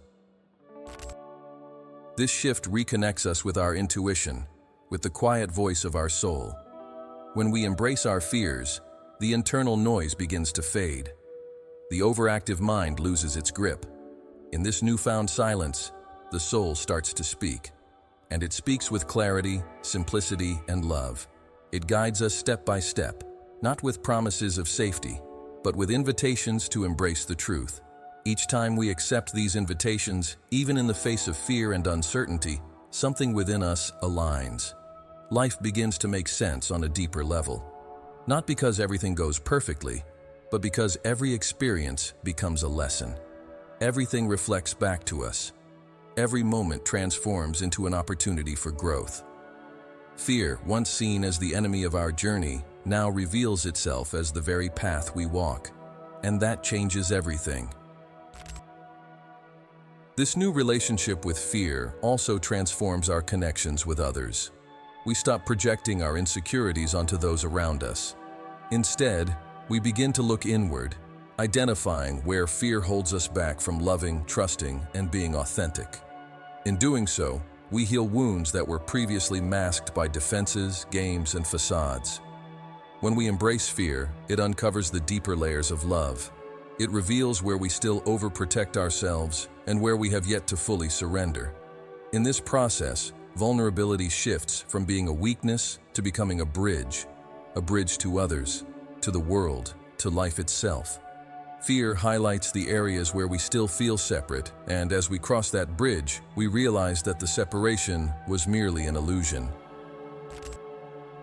This shift reconnects us with our intuition, with the quiet voice of our soul. When we embrace our fears, the internal noise begins to fade. The overactive mind loses its grip. In this newfound silence, the soul starts to speak. And it speaks with clarity, simplicity, and love. It guides us step by step, not with promises of safety, but with invitations to embrace the truth. Each time we accept these invitations, even in the face of fear and uncertainty, something within us aligns. Life begins to make sense on a deeper level. Not because everything goes perfectly, but because every experience becomes a lesson. Everything reflects back to us. Every moment transforms into an opportunity for growth. Fear, once seen as the enemy of our journey, now reveals itself as the very path we walk. And that changes everything. This new relationship with fear also transforms our connections with others. We stop projecting our insecurities onto those around us. Instead, we begin to look inward, identifying where fear holds us back from loving, trusting, and being authentic. In doing so, we heal wounds that were previously masked by defenses, games, and facades. When we embrace fear, it uncovers the deeper layers of love. It reveals where we still overprotect ourselves and where we have yet to fully surrender. In this process, vulnerability shifts from being a weakness to becoming a bridge to others, to the world, to life itself. Fear highlights the areas where we still feel separate, and as we cross that bridge, we realize that the separation was merely an illusion.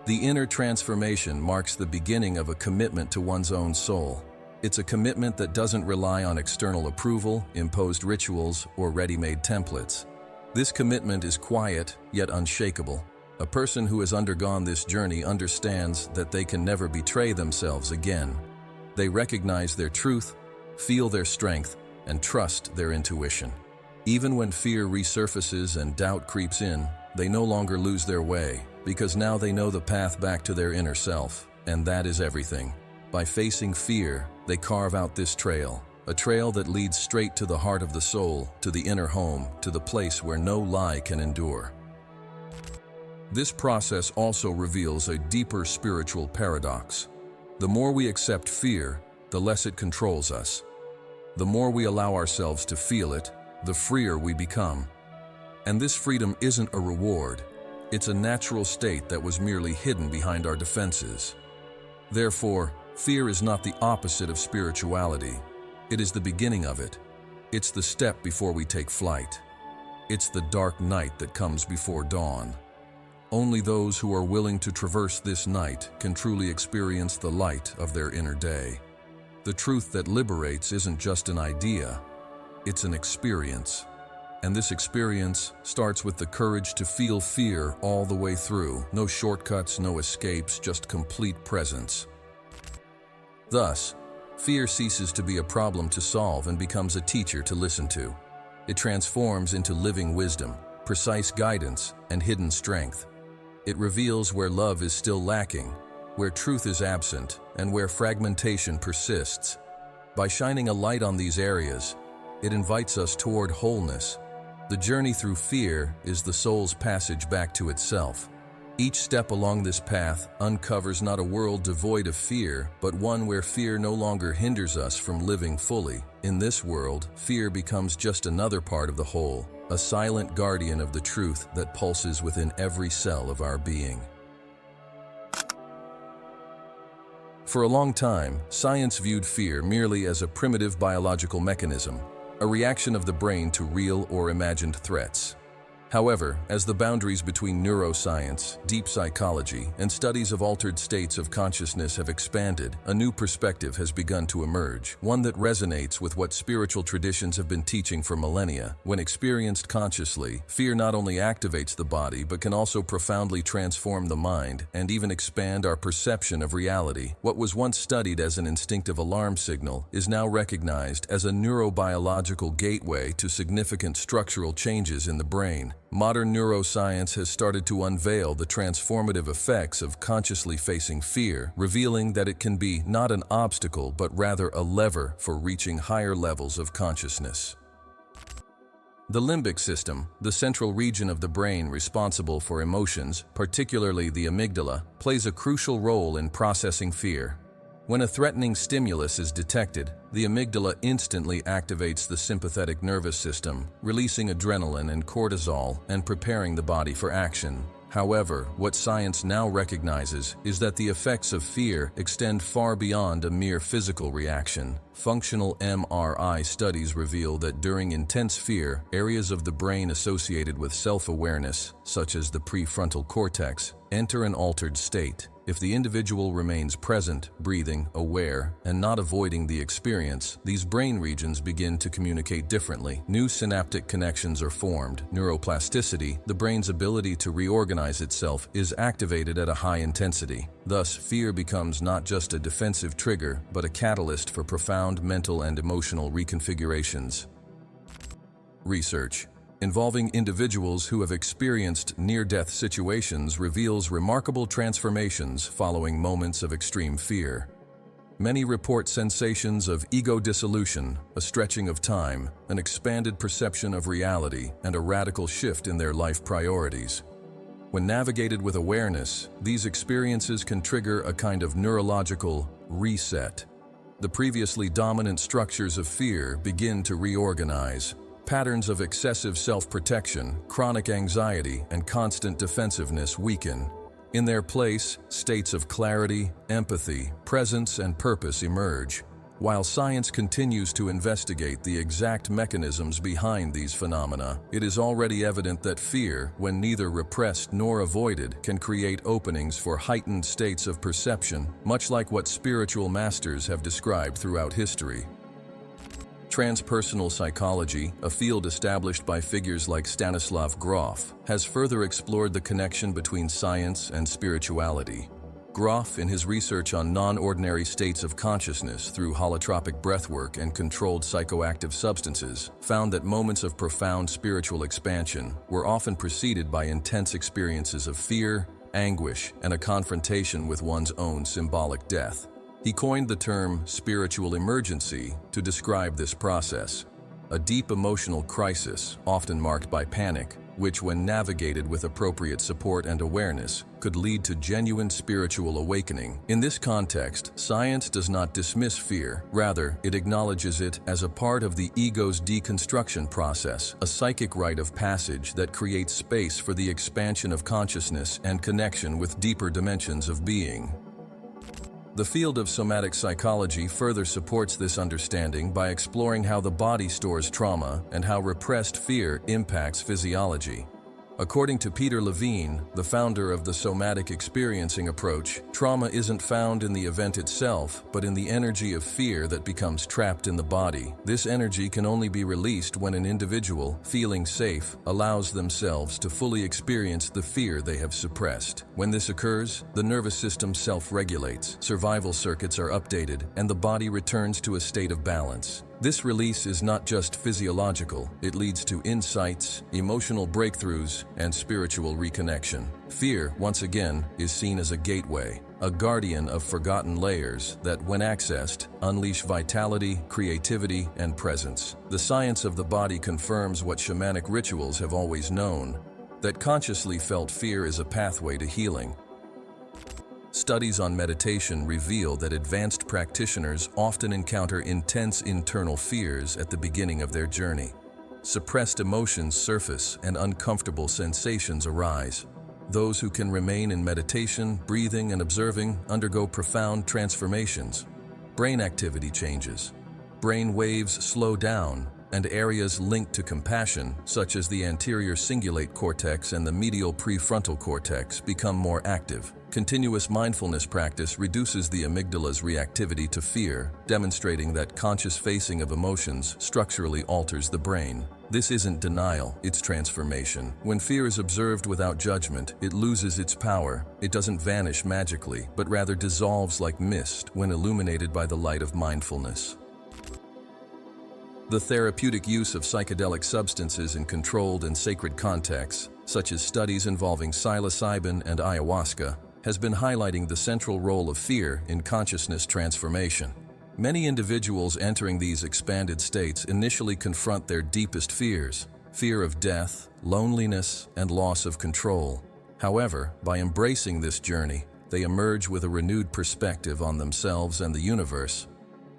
The inner transformation marks the beginning of a commitment to one's own soul. It's a commitment that doesn't rely on external approval, imposed rituals, or ready-made templates. This commitment is quiet, yet unshakable. A person who has undergone this journey understands that they can never betray themselves again. They recognize their truth, feel their strength, and trust their intuition. Even when fear resurfaces and doubt creeps in, they no longer lose their way, because now they know the path back to their inner self, and that is everything. By facing fear, they carve out this trail, a trail that leads straight to the heart of the soul, to the inner home, to the place where no lie can endure. This process also reveals a deeper spiritual paradox. The more we accept fear, the less it controls us. The more we allow ourselves to feel it, the freer we become. And this freedom isn't a reward. It's a natural state that was merely hidden behind our defenses. Therefore, fear is not the opposite of spirituality. It is the beginning of it. It's the step before we take flight. It's the dark night that comes before dawn. Only those who are willing to traverse this night can truly experience the light of their inner day. The truth that liberates isn't just an idea, it's an experience. And this experience starts with the courage to feel fear all the way through. No shortcuts, no escapes, just complete presence. Thus, fear ceases to be a problem to solve and becomes a teacher to listen to. It transforms into living wisdom, precise guidance, and hidden strength. It reveals where love is still lacking, where truth is absent, and where fragmentation persists. By shining a light on these areas, it invites us toward wholeness. The journey through fear is the soul's passage back to itself. Each step along this path uncovers not a world devoid of fear, but one where fear no longer hinders us from living fully. In this world, fear becomes just another part of the whole, a silent guardian of the truth that pulses within every cell of our being. For a long time, science viewed fear merely as a primitive biological mechanism, a reaction of the brain to real or imagined threats. However, as the boundaries between neuroscience, deep psychology, and studies of altered states of consciousness have expanded, a new perspective has begun to emerge, one that resonates with what spiritual traditions have been teaching for millennia. When experienced consciously, fear not only activates the body but can also profoundly transform the mind and even expand our perception of reality. What was once studied as an instinctive alarm signal is now recognized as a neurobiological gateway to significant structural changes in the brain. Modern neuroscience has started to unveil the transformative effects of consciously facing fear, revealing that it can be not an obstacle but rather a lever for reaching higher levels of consciousness. The limbic system, the central region of the brain responsible for emotions, particularly the amygdala, plays a crucial role in processing fear. When a threatening stimulus is detected, the amygdala instantly activates the sympathetic nervous system, releasing adrenaline and cortisol and preparing the body for action. However, what science now recognizes is that the effects of fear extend far beyond a mere physical reaction. Functional MRI studies reveal that during intense fear, areas of the brain associated with self-awareness, such as the prefrontal cortex, enter an altered state. If the individual remains present, breathing, aware, and not avoiding the experience, these brain regions begin to communicate differently. New synaptic connections are formed. Neuroplasticity, the brain's ability to reorganize itself, is activated at a high intensity. Thus, fear becomes not just a defensive trigger, but a catalyst for profound mental and emotional reconfigurations. Research involving individuals who have experienced near-death situations reveals remarkable transformations following moments of extreme fear. Many report sensations of ego dissolution, a stretching of time, an expanded perception of reality, and a radical shift in their life priorities. When navigated with awareness, these experiences can trigger a kind of neurological reset. The previously dominant structures of fear begin to reorganize. Patterns of excessive self-protection, chronic anxiety, and constant defensiveness weaken. In their place, states of clarity, empathy, presence, and purpose emerge. While science continues to investigate the exact mechanisms behind these phenomena, it is already evident that fear, when neither repressed nor avoided, can create openings for heightened states of perception, much like what spiritual masters have described throughout history. Transpersonal psychology, a field established by figures like Stanislav Grof, has further explored the connection between science and spirituality. Grof, in his research on non-ordinary states of consciousness through holotropic breathwork and controlled psychoactive substances, found that moments of profound spiritual expansion were often preceded by intense experiences of fear, anguish, and a confrontation with one's own symbolic death. He coined the term spiritual emergency to describe this process, a deep emotional crisis, often marked by panic, which, when navigated with appropriate support and awareness, could lead to genuine spiritual awakening. In this context, science does not dismiss fear. Rather, it acknowledges it as a part of the ego's deconstruction process, a psychic rite of passage that creates space for the expansion of consciousness and connection with deeper dimensions of being. The field of somatic psychology further supports this understanding by exploring how the body stores trauma and how repressed fear impacts physiology. According to Peter Levine, the founder of the somatic experiencing approach, trauma isn't found in the event itself, but in the energy of fear that becomes trapped in the body. This energy can only be released when an individual, feeling safe, allows themselves to fully experience the fear they have suppressed. When this occurs, the nervous system self-regulates, survival circuits are updated, and the body returns to a state of balance. This release is not just physiological, it leads to insights, emotional breakthroughs, and spiritual reconnection. Fear, once again, is seen as a gateway, a guardian of forgotten layers that, when accessed, unleash vitality, creativity, and presence. The science of the body confirms what shamanic rituals have always known, that consciously felt fear is a pathway to healing. Studies on meditation reveal that advanced practitioners often encounter intense internal fears at the beginning of their journey. Suppressed emotions surface and uncomfortable sensations arise. Those who can remain in meditation, breathing, and observing undergo profound transformations. Brain activity changes. Brain waves slow down, and areas linked to compassion, such as the anterior cingulate cortex and the medial prefrontal cortex, become more active. Continuous mindfulness practice reduces the amygdala's reactivity to fear, demonstrating that conscious facing of emotions structurally alters the brain. This isn't denial, it's transformation. When fear is observed without judgment, it loses its power. It doesn't vanish magically, but rather dissolves like mist when illuminated by the light of mindfulness. The therapeutic use of psychedelic substances in controlled and sacred contexts, such as studies involving psilocybin and ayahuasca, has been highlighting the central role of fear in consciousness transformation. Many individuals entering these expanded states initially confront their deepest fears: fear of death, loneliness, and loss of control. However, by embracing this journey, they emerge with a renewed perspective on themselves and the universe.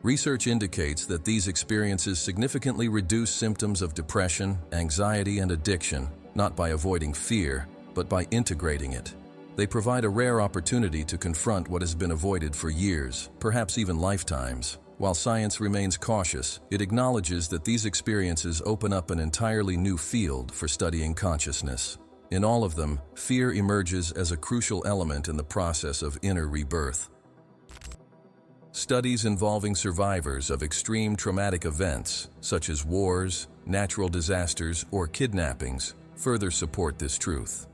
Research indicates that these experiences significantly reduce symptoms of depression, anxiety, and addiction, not by avoiding fear, but by integrating it. They provide a rare opportunity to confront what has been avoided for years, perhaps even lifetimes. While science remains cautious, it acknowledges that these experiences open up an entirely new field for studying consciousness. In all of them, fear emerges as a crucial element in the process of inner rebirth. Studies involving survivors of extreme traumatic events, such as wars, natural disasters, or kidnappings, further support this truth.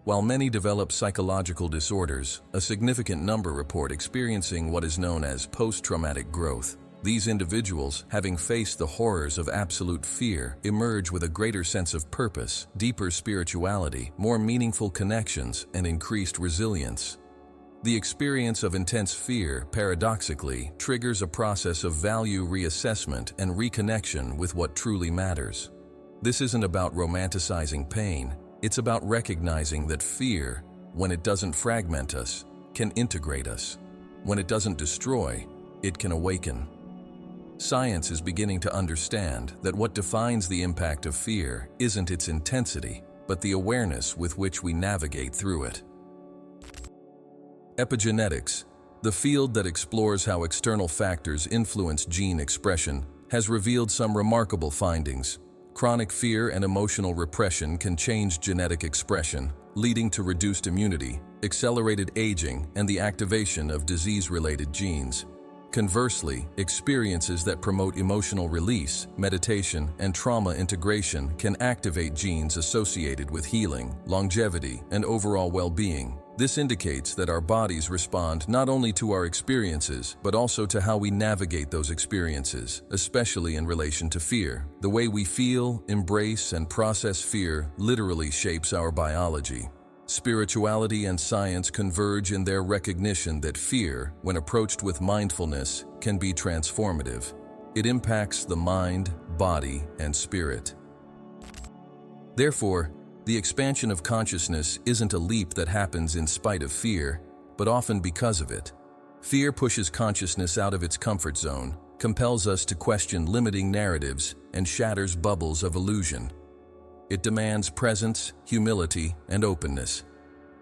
While many develop psychological disorders, a significant number report experiencing what is known as post-traumatic growth. These individuals, having faced the horrors of absolute fear, emerge with a greater sense of purpose, deeper spirituality, more meaningful connections, and increased resilience. The experience of intense fear, paradoxically, triggers a process of value reassessment and reconnection with what truly matters. This isn't about romanticizing pain. It's about recognizing that fear, when it doesn't fragment us, can integrate us. When it doesn't destroy, it can awaken. Science is beginning to understand that what defines the impact of fear isn't its intensity, but the awareness with which we navigate through it. Epigenetics, the field that explores how external factors influence gene expression, has revealed some remarkable findings. Chronic fear and emotional repression can change genetic expression, leading to reduced immunity, accelerated aging, and the activation of disease-related genes. Conversely, experiences that promote emotional release, meditation, and trauma integration can activate genes associated with healing, longevity, and overall well-being. This indicates that our bodies respond not only to our experiences, but also to how we navigate those experiences, especially in relation to fear. The way we feel, embrace, and process fear literally shapes our biology. Spirituality and science converge in their recognition that fear, when approached with mindfulness, can be transformative. It impacts the mind, body, and spirit. Therefore, the expansion of consciousness isn't a leap that happens in spite of fear, but often because of it. Fear pushes consciousness out of its comfort zone, compels us to question limiting narratives, and shatters bubbles of illusion. It demands presence, humility, and openness.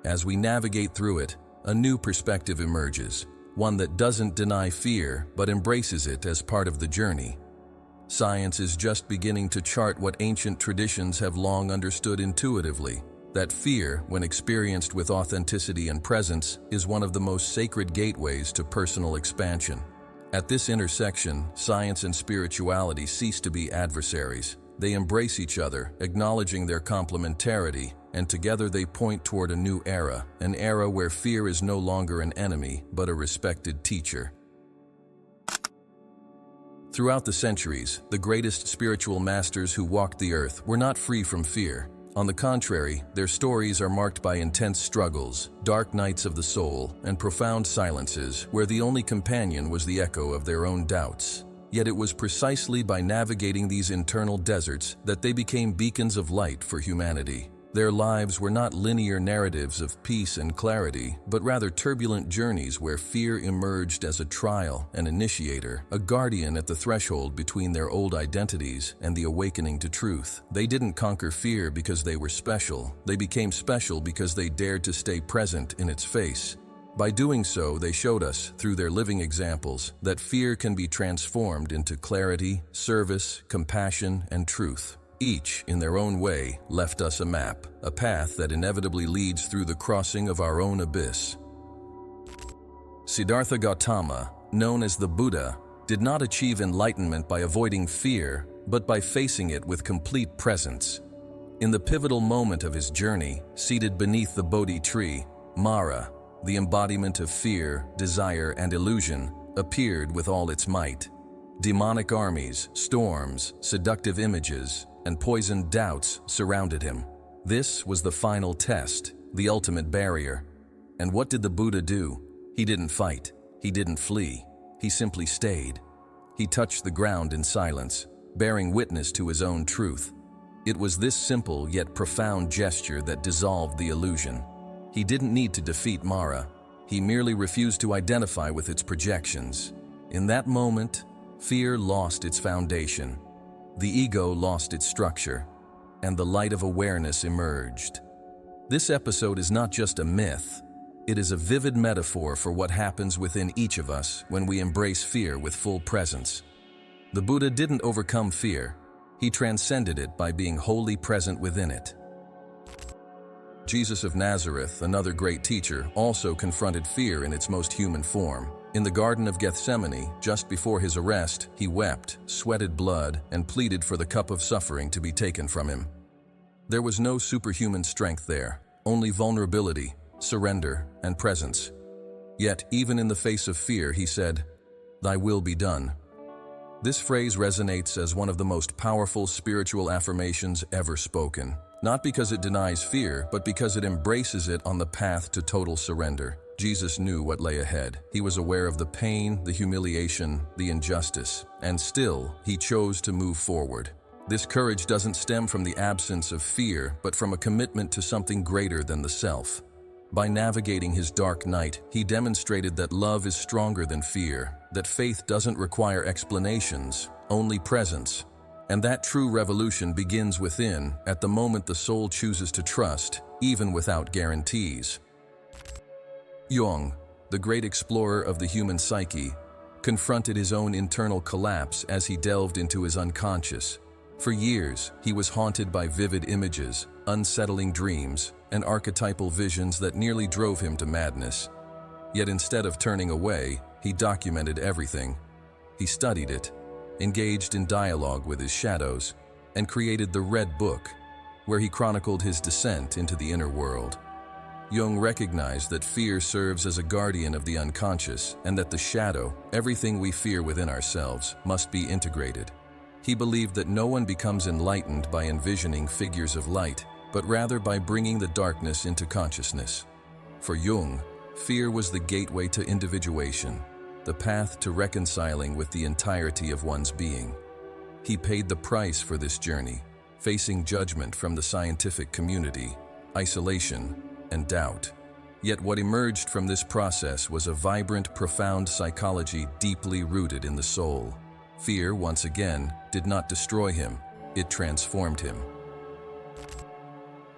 As we navigate through it, a new perspective emerges, one that doesn't deny fear but embraces it as part of the journey. Science is just beginning to chart what ancient traditions have long understood intuitively, that fear, when experienced with authenticity and presence, is one of the most sacred gateways to personal expansion. At this intersection, science and spirituality cease to be adversaries. They embrace each other, acknowledging their complementarity, and together they point toward a new era, an era where fear is no longer an enemy, but a respected teacher. Throughout the centuries, the greatest spiritual masters who walked the earth were not free from fear. On the contrary, their stories are marked by intense struggles, dark nights of the soul, and profound silences where the only companion was the echo of their own doubts. Yet it was precisely by navigating these internal deserts that they became beacons of light for humanity. Their lives were not linear narratives of peace and clarity, but rather turbulent journeys where fear emerged as a trial, an initiator, a guardian at the threshold between their old identities and the awakening to truth. They didn't conquer fear because they were special. They became special because they dared to stay present in its face. By doing so, they showed us, through their living examples, that fear can be transformed into clarity, service, compassion, and truth. Each, in their own way, left us a map, a path that inevitably leads through the crossing of our own abyss. Siddhartha Gautama, known as the Buddha, did not achieve enlightenment by avoiding fear, but by facing it with complete presence. In the pivotal moment of his journey, seated beneath the Bodhi tree, Mara, the embodiment of fear, desire, and illusion, appeared with all its might. Demonic armies, storms, seductive images, and poisoned doubts surrounded him. This was the final test, the ultimate barrier. And what did the Buddha do? He didn't fight. He didn't flee. He simply stayed. He touched the ground in silence, bearing witness to his own truth. It was this simple yet profound gesture that dissolved the illusion. He didn't need to defeat Mara. He merely refused to identify with its projections. In that moment, fear lost its foundation. The ego lost its structure, and the light of awareness emerged. This episode is not just a myth. It is a vivid metaphor for what happens within each of us when we embrace fear with full presence. The Buddha didn't overcome fear. He transcended it by being wholly present within it. Jesus of Nazareth, another great teacher, also confronted fear in its most human form. In the Garden of Gethsemane, just before his arrest, he wept, sweated blood, and pleaded for the cup of suffering to be taken from him. There was no superhuman strength there, only vulnerability, surrender, and presence. Yet, even in the face of fear, he said, "Thy will be done." This phrase resonates as one of the most powerful spiritual affirmations ever spoken, not because it denies fear, but because it embraces it on the path to total surrender. Jesus knew what lay ahead. He was aware of the pain, the humiliation, the injustice, and still, he chose to move forward. This courage doesn't stem from the absence of fear, but from a commitment to something greater than the self. By navigating his dark night, he demonstrated that love is stronger than fear, that faith doesn't require explanations, only presence, and that true revolution begins within, at the moment the soul chooses to trust, even without guarantees. Jung, the great explorer of the human psyche, confronted his own internal collapse as he delved into his unconscious. For years, he was haunted by vivid images, unsettling dreams, and archetypal visions that nearly drove him to madness. Yet instead of turning away, he documented everything. He studied it, engaged in dialogue with his shadows, and created the Red Book, where he chronicled his descent into the inner world. Jung recognized that fear serves as a guardian of the unconscious, and that the shadow, everything we fear within ourselves, must be integrated. He believed that no one becomes enlightened by envisioning figures of light, but rather by bringing the darkness into consciousness. For Jung, fear was the gateway to individuation, the path to reconciling with the entirety of one's being. He paid the price for this journey, facing judgment from the scientific community, isolation, and doubt. Yet what emerged from this process was a vibrant, profound psychology deeply rooted in the soul. Fear, once again, did not destroy him, it transformed him.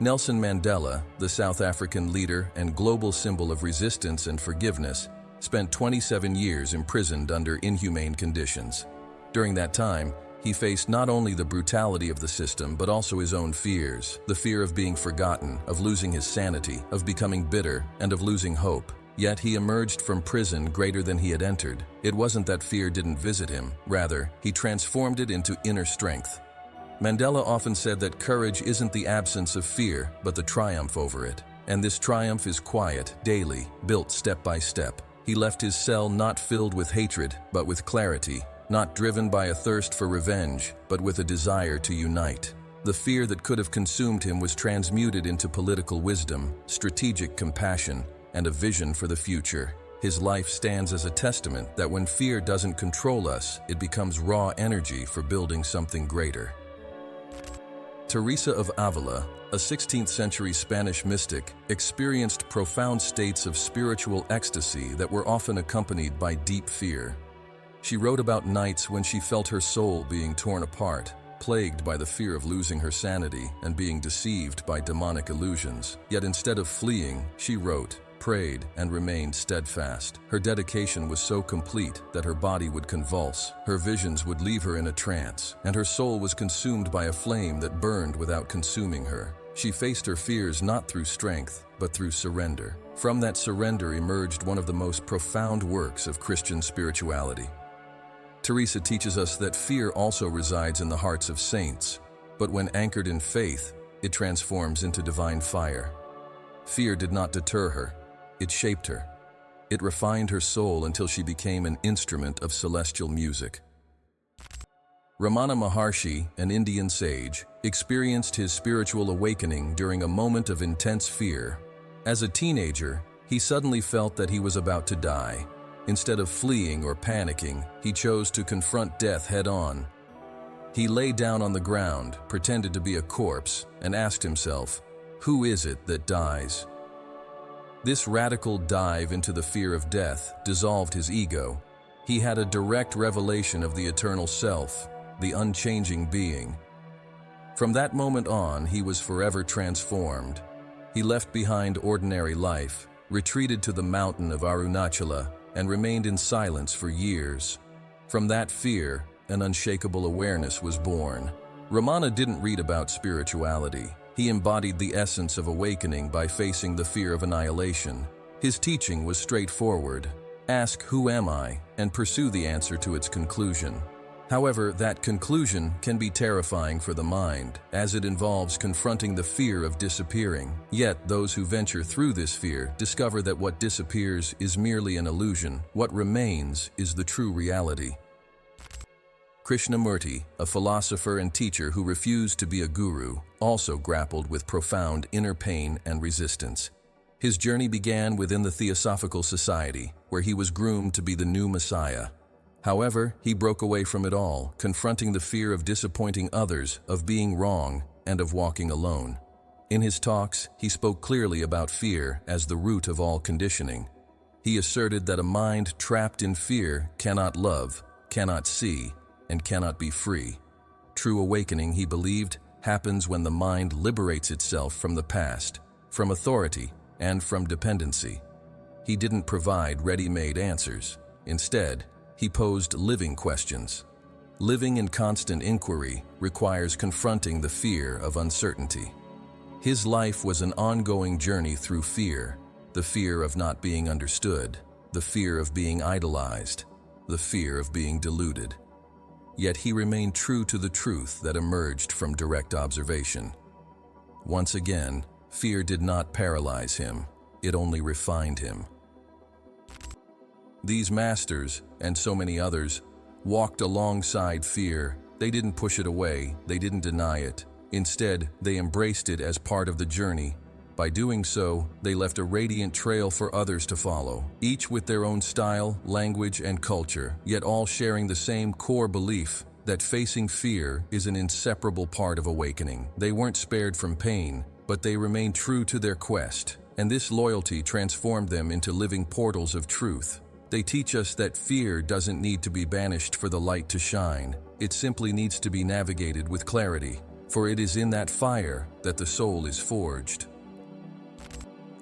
Nelson Mandela, the South African leader and global symbol of resistance and forgiveness, spent 27 years imprisoned under inhumane conditions. During that time, he faced not only the brutality of the system but also his own fears, the fear of being forgotten, of losing his sanity, of becoming bitter, and of losing hope. Yet he emerged from prison greater than he had entered. It wasn't that fear didn't visit him, rather, he transformed it into inner strength. Mandela often said that courage isn't the absence of fear, but the triumph over it. And this triumph is quiet, daily, built step by step. He left his cell not filled with hatred, but with clarity, not driven by a thirst for revenge, but with a desire to unite. The fear that could have consumed him was transmuted into political wisdom, strategic compassion, and a vision for the future. His life stands as a testament that when fear doesn't control us, it becomes raw energy for building something greater. Teresa of Avila, a 16th century Spanish mystic, experienced profound states of spiritual ecstasy that were often accompanied by deep fear. She wrote about nights when she felt her soul being torn apart, plagued by the fear of losing her sanity and being deceived by demonic illusions. Yet instead of fleeing, she wrote, prayed, and remained steadfast. Her dedication was so complete that her body would convulse, her visions would leave her in a trance, and her soul was consumed by a flame that burned without consuming her. She faced her fears not through strength, but through surrender. From that surrender emerged one of the most profound works of Christian spirituality. Teresa teaches us that fear also resides in the hearts of saints, but when anchored in faith, it transforms into divine fire. Fear did not deter her. It shaped her. It refined her soul until she became an instrument of celestial music. Ramana Maharshi, an Indian sage, experienced his spiritual awakening during a moment of intense fear. As a teenager, he suddenly felt that he was about to die. Instead of fleeing or panicking, he chose to confront death head-on. He lay down on the ground, pretended to be a corpse, and asked himself, "Who is it that dies?" This radical dive into the fear of death dissolved his ego. He had a direct revelation of the eternal self, the unchanging being. From that moment on, he was forever transformed. He left behind ordinary life, retreated to the mountain of Arunachala, and remained in silence for years. From that fear, an unshakable awareness was born. Ramana didn't read about spirituality. He embodied the essence of awakening by facing the fear of annihilation. His teaching was straightforward. Ask, "Who am I?" and pursue the answer to its conclusion. However, that conclusion can be terrifying for the mind, as it involves confronting the fear of disappearing. Yet, those who venture through this fear discover that what disappears is merely an illusion. What remains is the true reality. Krishnamurti, a philosopher and teacher who refused to be a guru, also grappled with profound inner pain and resistance. His journey began within the Theosophical Society, where he was groomed to be the new Messiah. However, he broke away from it all, confronting the fear of disappointing others, of being wrong, and of walking alone. In his talks, he spoke clearly about fear as the root of all conditioning. He asserted that a mind trapped in fear cannot love, cannot see, and cannot be free. True awakening, he believed, happens when the mind liberates itself from the past, from authority, and from dependency. He didn't provide ready-made answers. Instead, he posed living questions. Living in constant inquiry requires confronting the fear of uncertainty. His life was an ongoing journey through fear, the fear of not being understood, the fear of being idolized, the fear of being deluded. Yet he remained true to the truth that emerged from direct observation. Once again, fear did not paralyze him, it only refined him. These masters, and so many others, walked alongside fear. They didn't push it away, they didn't deny it. Instead, they embraced it as part of the journey. By doing so, they left a radiant trail for others to follow, each with their own style, language, and culture, yet all sharing the same core belief that facing fear is an inseparable part of awakening. They weren't spared from pain, but they remained true to their quest, and this loyalty transformed them into living portals of truth. They teach us that fear doesn't need to be banished for the light to shine. It simply needs to be navigated with clarity, for it is in that fire that the soul is forged.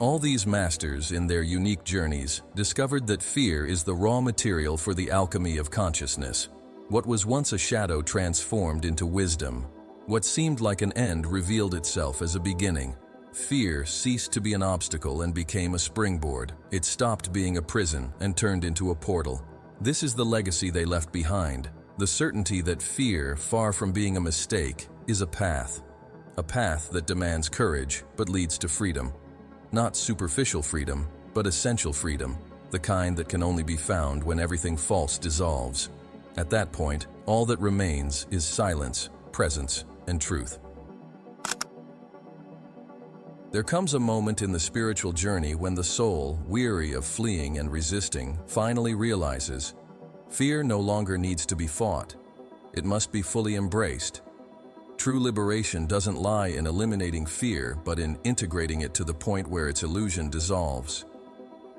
All these masters, in their unique journeys, discovered that fear is the raw material for the alchemy of consciousness. What was once a shadow transformed into wisdom. What seemed like an end revealed itself as a beginning. Fear ceased to be an obstacle and became a springboard. It stopped being a prison and turned into a portal. This is the legacy they left behind. The certainty that fear, far from being a mistake, is a path. A path that demands courage but leads to freedom. Not superficial freedom, but essential freedom, the kind that can only be found when everything false dissolves. At that point, all that remains is silence, presence, and truth. There comes a moment in the spiritual journey when the soul, weary of fleeing and resisting, finally realizes fear no longer needs to be fought. It must be fully embraced. True liberation doesn't lie in eliminating fear, but in integrating it to the point where its illusion dissolves.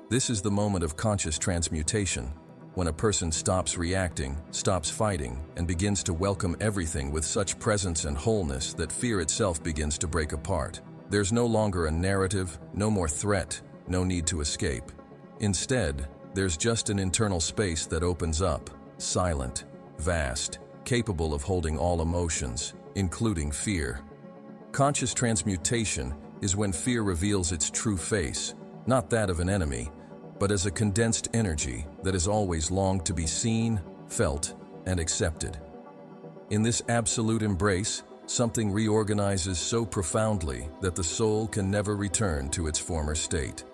This is the moment of conscious transmutation, when a person stops reacting, stops fighting, and begins to welcome everything with such presence and wholeness that fear itself begins to break apart. There's no longer a narrative, no more threat, no need to escape. Instead, there's just an internal space that opens up, silent, vast, capable of holding all emotions, including fear. Conscious transmutation is when fear reveals its true face, not that of an enemy, but as a condensed energy that has always longed to be seen, felt, and accepted. In this absolute embrace, something reorganizes so profoundly that the soul can never return to its former state.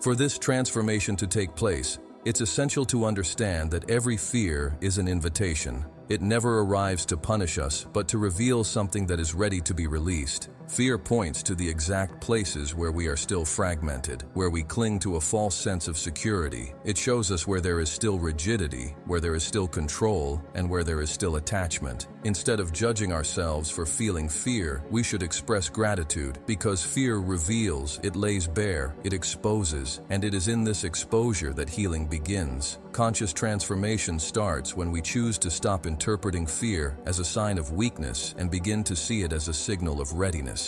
For this transformation to take place, it's essential to understand that every fear is an invitation. It never arrives to punish us, but to reveal something that is ready to be released. Fear points to the exact places where we are still fragmented, where we cling to a false sense of security. It shows us where there is still rigidity, where there is still control, and where there is still attachment. Instead of judging ourselves for feeling fear, we should express gratitude, because fear reveals, it lays bare, it exposes, and it is in this exposure that healing begins. Conscious transformation starts when we choose to stop interpreting fear as a sign of weakness and begin to see it as a signal of readiness.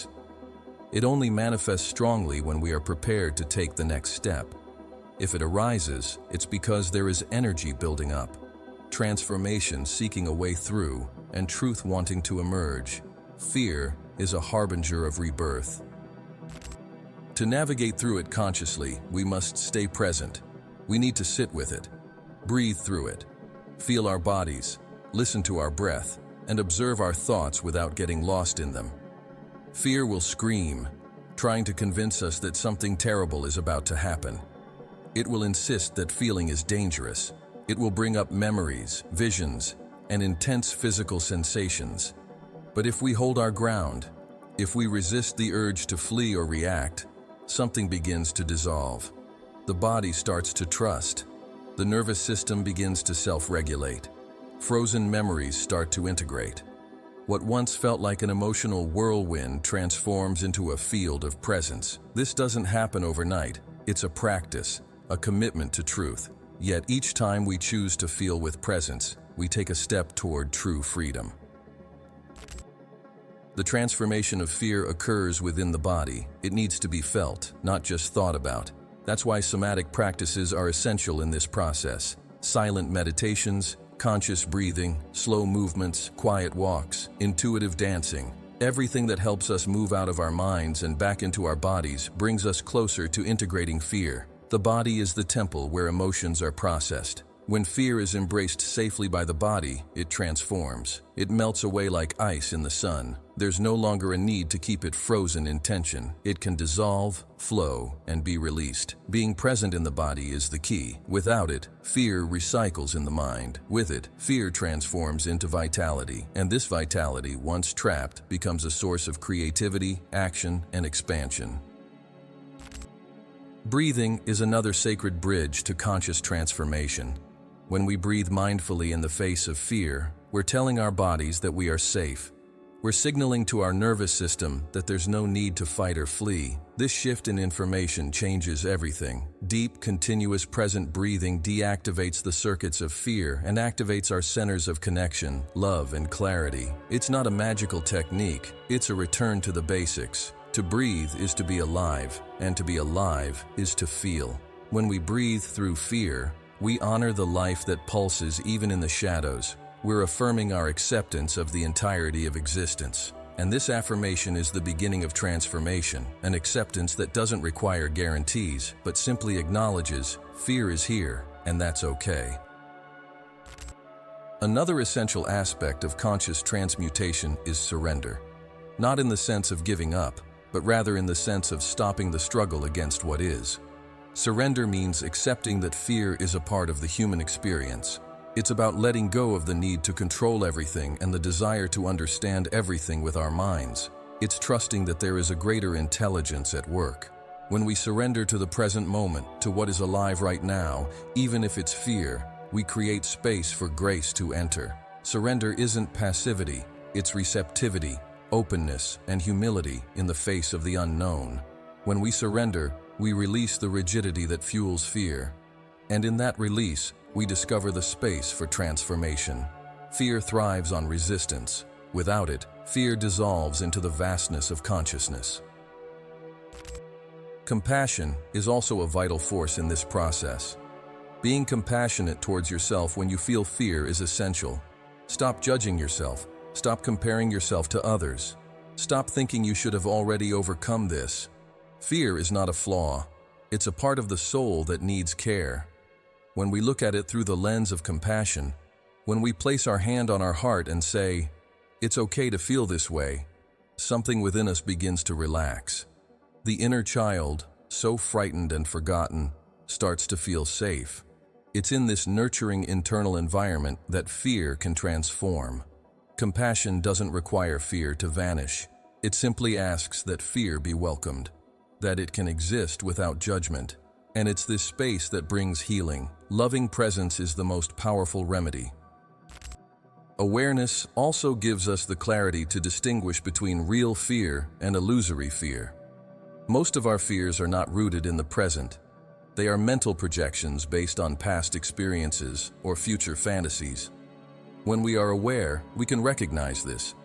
It only manifests strongly when we are prepared to take the next step. If it arises, it's because there is energy building up, transformation seeking a way through, and truth wanting to emerge. Fear is a harbinger of rebirth. To navigate through it consciously, we must stay present. We need to sit with it, breathe through it, feel our bodies, listen to our breath, and observe our thoughts without getting lost in them. Fear will scream, trying to convince us that something terrible is about to happen. It will insist that feeling is dangerous. It will bring up memories, visions, and intense physical sensations. But if we hold our ground, if we resist the urge to flee or react, something begins to dissolve. The body starts to trust. The nervous system begins to self-regulate. Frozen memories start to integrate. What once felt like an emotional whirlwind transforms into a field of presence. This doesn't happen overnight. It's a practice, a commitment to truth. Yet each time we choose to feel with presence, we take a step toward true freedom. The transformation of fear occurs within the body. It needs to be felt, not just thought about. That's why somatic practices are essential in this process. Silent meditations, conscious breathing, slow movements, quiet walks, intuitive dancing. Everything that helps us move out of our minds and back into our bodies brings us closer to integrating fear. The body is the temple where emotions are processed. When fear is embraced safely by the body, it transforms. It melts away like ice in the sun. There's no longer a need to keep it frozen in tension. It can dissolve, flow, and be released. Being present in the body is the key. Without it, fear recycles in the mind. With it, fear transforms into vitality. And this vitality, once trapped, becomes a source of creativity, action, and expansion. Breathing is another sacred bridge to conscious transformation. When we breathe mindfully in the face of fear, we're telling our bodies that we are safe. We're signaling to our nervous system that there's no need to fight or flee. This shift in information changes everything. Deep, continuous present breathing deactivates the circuits of fear and activates our centers of connection, love, and clarity. It's not a magical technique, it's a return to the basics. To breathe is to be alive, and to be alive is to feel. When we breathe through fear, we honor the life that pulses even in the shadows. We're affirming our acceptance of the entirety of existence. And this affirmation is the beginning of transformation, an acceptance that doesn't require guarantees, but simply acknowledges fear is here, and that's okay. Another essential aspect of conscious transmutation is surrender. Not in the sense of giving up, but rather in the sense of stopping the struggle against what is. Surrender means accepting that fear is a part of the human experience. It's about letting go of the need to control everything and the desire to understand everything with our minds. It's trusting that there is a greater intelligence at work. When we surrender to the present moment, to what is alive right now, even if it's fear, we create space for grace to enter. Surrender isn't passivity, it's receptivity, openness, and humility in the face of the unknown. When we surrender, we release the rigidity that fuels fear. And in that release, we discover the space for transformation. Fear thrives on resistance. Without it, fear dissolves into the vastness of consciousness. Compassion is also a vital force in this process. Being compassionate towards yourself when you feel fear is essential. Stop judging yourself. Stop comparing yourself to others. Stop thinking you should have already overcome this. Fear is not a flaw. It's a part of the soul that needs care. When we look at it through the lens of compassion, when we place our hand on our heart and say, "It's okay to feel this way," something within us begins to relax. The inner child, so frightened and forgotten, starts to feel safe. It's in this nurturing internal environment that fear can transform. Compassion doesn't require fear to vanish. It simply asks that fear be welcomed, that it can exist without judgment. And it's this space that brings healing. Loving presence is the most powerful remedy. Awareness also gives us the clarity to distinguish between real fear and illusory fear. Most of our fears are not rooted in the present. They are mental projections based on past experiences or future fantasies. When we are aware, we can recognize this.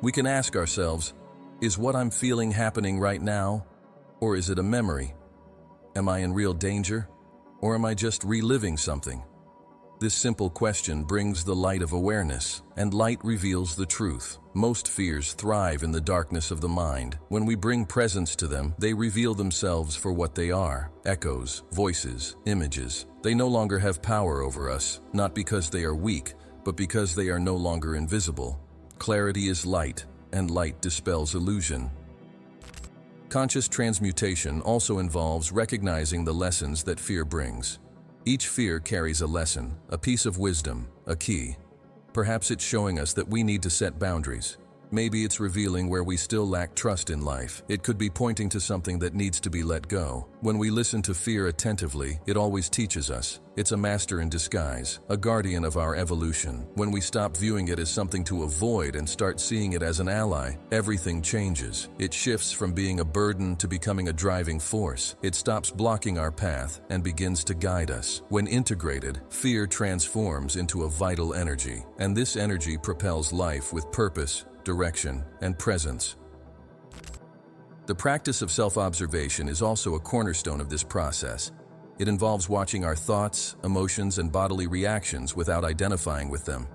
We can ask ourselves, is what I'm feeling happening right now? Or is it a memory? Am I in real danger? Or am I just reliving something? This simple question brings the light of awareness, and light reveals the truth. Most fears thrive in the darkness of the mind. When we bring presence to them, they reveal themselves for what they are: echoes, voices, images. They no longer have power over us, not because they are weak, but because they are no longer invisible. Clarity is light, and light dispels illusion. Conscious transmutation also involves recognizing the lessons that fear brings. Each fear carries a lesson, a piece of wisdom, a key. Perhaps it's showing us that we need to set boundaries. Maybe it's revealing where we still lack trust in life. It could be pointing to something that needs to be let go. When we listen to fear attentively, it always teaches us. It's a master in disguise, a guardian of our evolution. When we stop viewing it as something to avoid and start seeing it as an ally, everything changes. It shifts from being a burden to becoming a driving force. It stops blocking our path and begins to guide us. When integrated, fear transforms into a vital energy, and this energy propels life with purpose, direction, and presence. The practice of self-observation is also a cornerstone of this process. It involves watching our thoughts, emotions, and bodily reactions without identifying with them.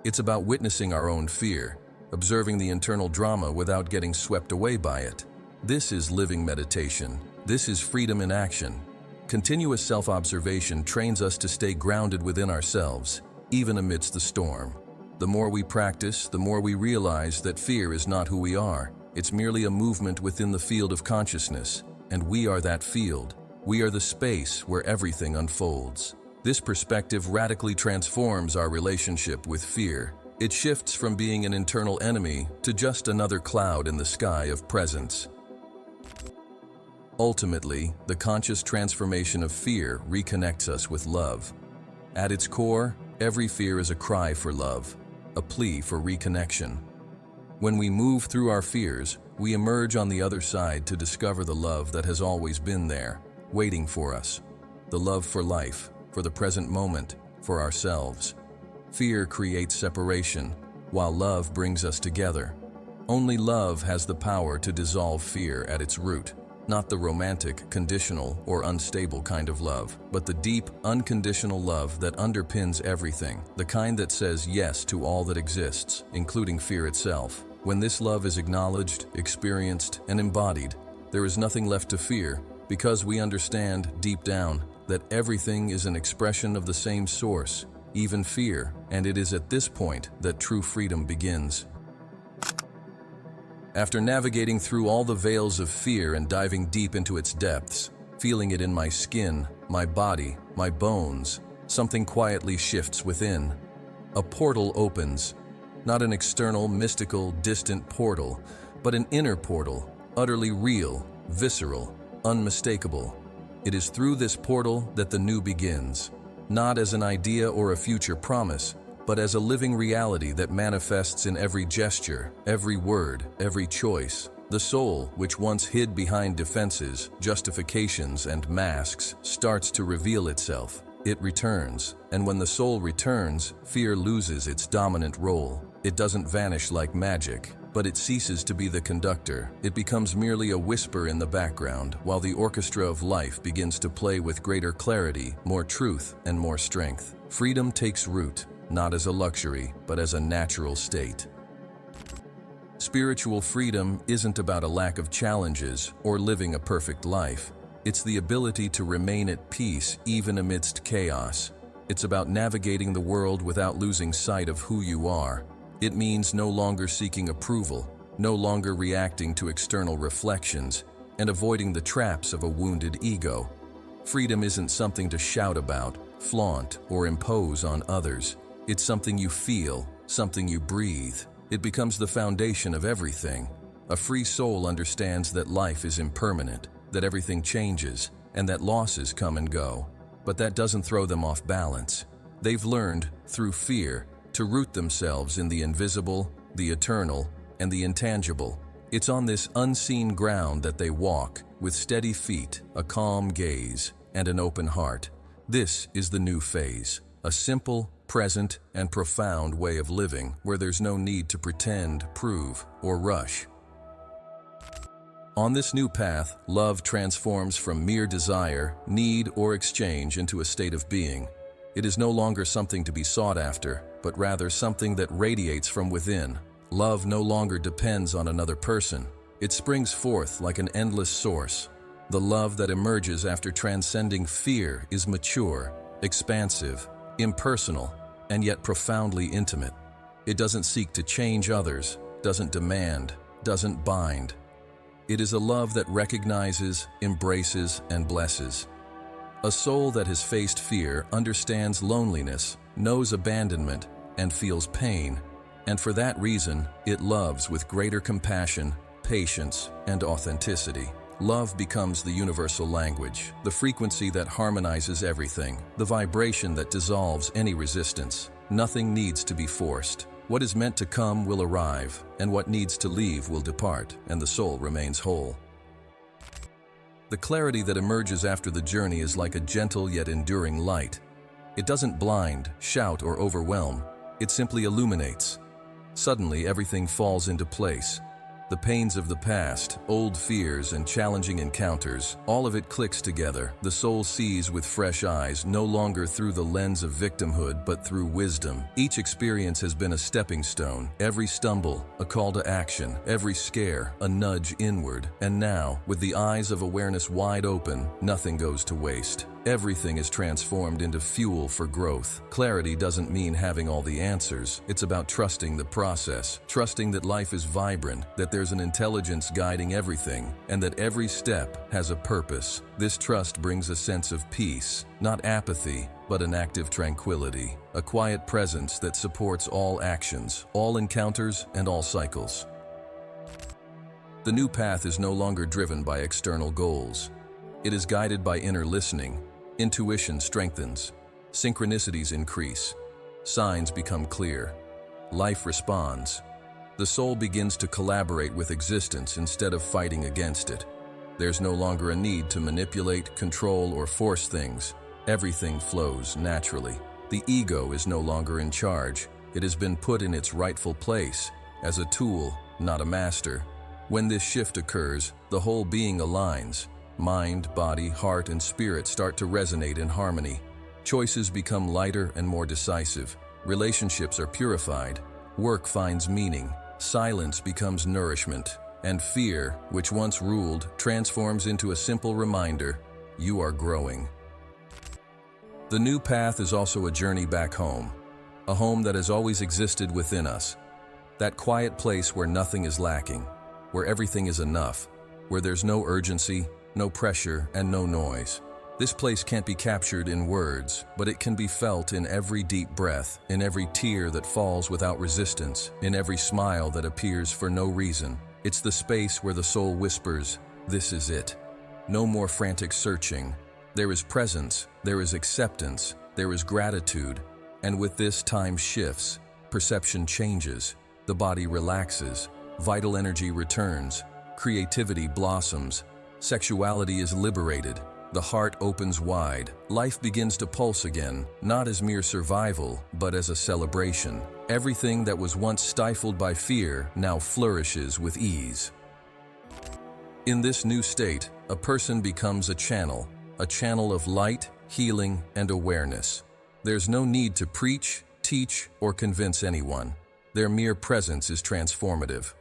It's about witnessing our own fear, observing the internal drama without getting swept away by it. This is living meditation. This is freedom in action. Continuous self-observation trains us to stay grounded within ourselves, even amidst the storm. The more we practice, the more we realize that fear is not who we are. It's merely a movement within the field of consciousness, and we are that field. We are the space where everything unfolds. This perspective radically transforms our relationship with fear. It shifts from being an internal enemy to just another cloud in the sky of presence. Ultimately, the conscious transformation of fear reconnects us with love. At its core, every fear is a cry for love, a plea for reconnection. When we move through our fears, we emerge on the other side to discover the love that has always been there, waiting for us. The love for life, for the present moment, for ourselves. Fear creates separation, while love brings us together. Only love has the power to dissolve fear at its root. Not the romantic, conditional, or unstable kind of love, but the deep, unconditional love that underpins everything, the kind that says yes to all that exists, including fear itself. When this love is acknowledged, experienced, and embodied, there is nothing left to fear, because we understand, deep down, that everything is an expression of the same source, even fear, and it is at this point that true freedom begins. After navigating through all the veils of fear and diving deep into its depths, feeling it in my skin, my body, my bones, something quietly shifts within. A portal opens. Not an external, mystical, distant portal, but an inner portal, utterly real, visceral, unmistakable. It is through this portal that the new begins, not as an idea or a future promise, but as a living reality that manifests in every gesture, every word, every choice. The soul, which once hid behind defenses, justifications, and masks, starts to reveal itself. It returns, and when the soul returns, fear loses its dominant role. It doesn't vanish like magic, but it ceases to be the conductor. It becomes merely a whisper in the background, while the orchestra of life begins to play with greater clarity, more truth, and more strength. Freedom takes root, not as a luxury, but as a natural state. Spiritual freedom isn't about a lack of challenges or living a perfect life. It's the ability to remain at peace even amidst chaos. It's about navigating the world without losing sight of who you are. It means no longer seeking approval, no longer reacting to external reflections, and avoiding the traps of a wounded ego. Freedom isn't something to shout about, flaunt, or impose on others. It's something you feel, something you breathe. It becomes the foundation of everything. A free soul understands that life is impermanent, that everything changes, and that losses come and go. But that doesn't throw them off balance. They've learned, through fear, to root themselves in the invisible, the eternal, and the intangible. It's on this unseen ground that they walk, with steady feet, a calm gaze, and an open heart. This is the new phase, a simple, present, and profound way of living where there's no need to pretend, prove, or rush. On this new path, love transforms from mere desire, need, or exchange into a state of being. It is no longer something to be sought after, but rather something that radiates from within. Love no longer depends on another person. It springs forth like an endless source. The love that emerges after transcending fear is mature, expansive, impersonal, and yet profoundly intimate. It doesn't seek to change others, doesn't demand, doesn't bind. It is a love that recognizes, embraces, and blesses. A soul that has faced fear understands loneliness, knows abandonment, and feels pain, and for that reason, it loves with greater compassion, patience, and authenticity. Love becomes the universal language, the frequency that harmonizes everything, the vibration that dissolves any resistance. Nothing needs to be forced. What is meant to come will arrive, and what needs to leave will depart, and the soul remains whole. The clarity that emerges after the journey is like a gentle yet enduring light. It doesn't blind, shout, or overwhelm. It simply illuminates. Suddenly, everything falls into place. The pains of the past, old fears, and challenging encounters, all of it clicks together. The soul sees with fresh eyes, no longer through the lens of victimhood, but through wisdom. Each experience has been a stepping stone, every stumble, a call to action, every scare, a nudge inward. And now, with the eyes of awareness wide open, nothing goes to waste. Everything is transformed into fuel for growth. Clarity doesn't mean having all the answers. It's about trusting the process, trusting that life is vibrant, that there's an intelligence guiding everything, and that every step has a purpose. This trust brings a sense of peace, not apathy, but an active tranquility, a quiet presence that supports all actions, all encounters, and all cycles. The new path is no longer driven by external goals. It is guided by inner listening. Intuition strengthens, synchronicities increase, signs become clear, life responds. The soul begins to collaborate with existence instead of fighting against it. There's no longer a need to manipulate, control, or force things. Everything flows naturally. The ego is no longer in charge. It has been put in its rightful place as a tool, not a master. When this shift occurs, the whole being aligns. Mind, body, heart, and spirit start to resonate in harmony. Choices become lighter and more decisive. Relationships are purified. Work finds meaning. Silence becomes nourishment. And fear, which once ruled, transforms into a simple reminder: you are growing. The new path is also a journey back home. A home that has always existed within us. That quiet place where nothing is lacking, where everything is enough, where there's no urgency, no pressure, and no noise. This place can't be captured in words, but it can be felt in every deep breath, in every tear that falls without resistance, in every smile that appears for no reason. It's the space where the soul whispers, "This is it." No more frantic searching. There is presence, there is acceptance, there is gratitude. And with this, time shifts, perception changes, the body relaxes, vital energy returns, creativity blossoms, sexuality is liberated, the heart opens wide, life begins to pulse again, not as mere survival, but as a celebration. Everything that was once stifled by fear now flourishes with ease. In this new state, a person becomes a channel of light, healing, and awareness. There's no need to preach, teach, or convince anyone. Their mere presence is transformative.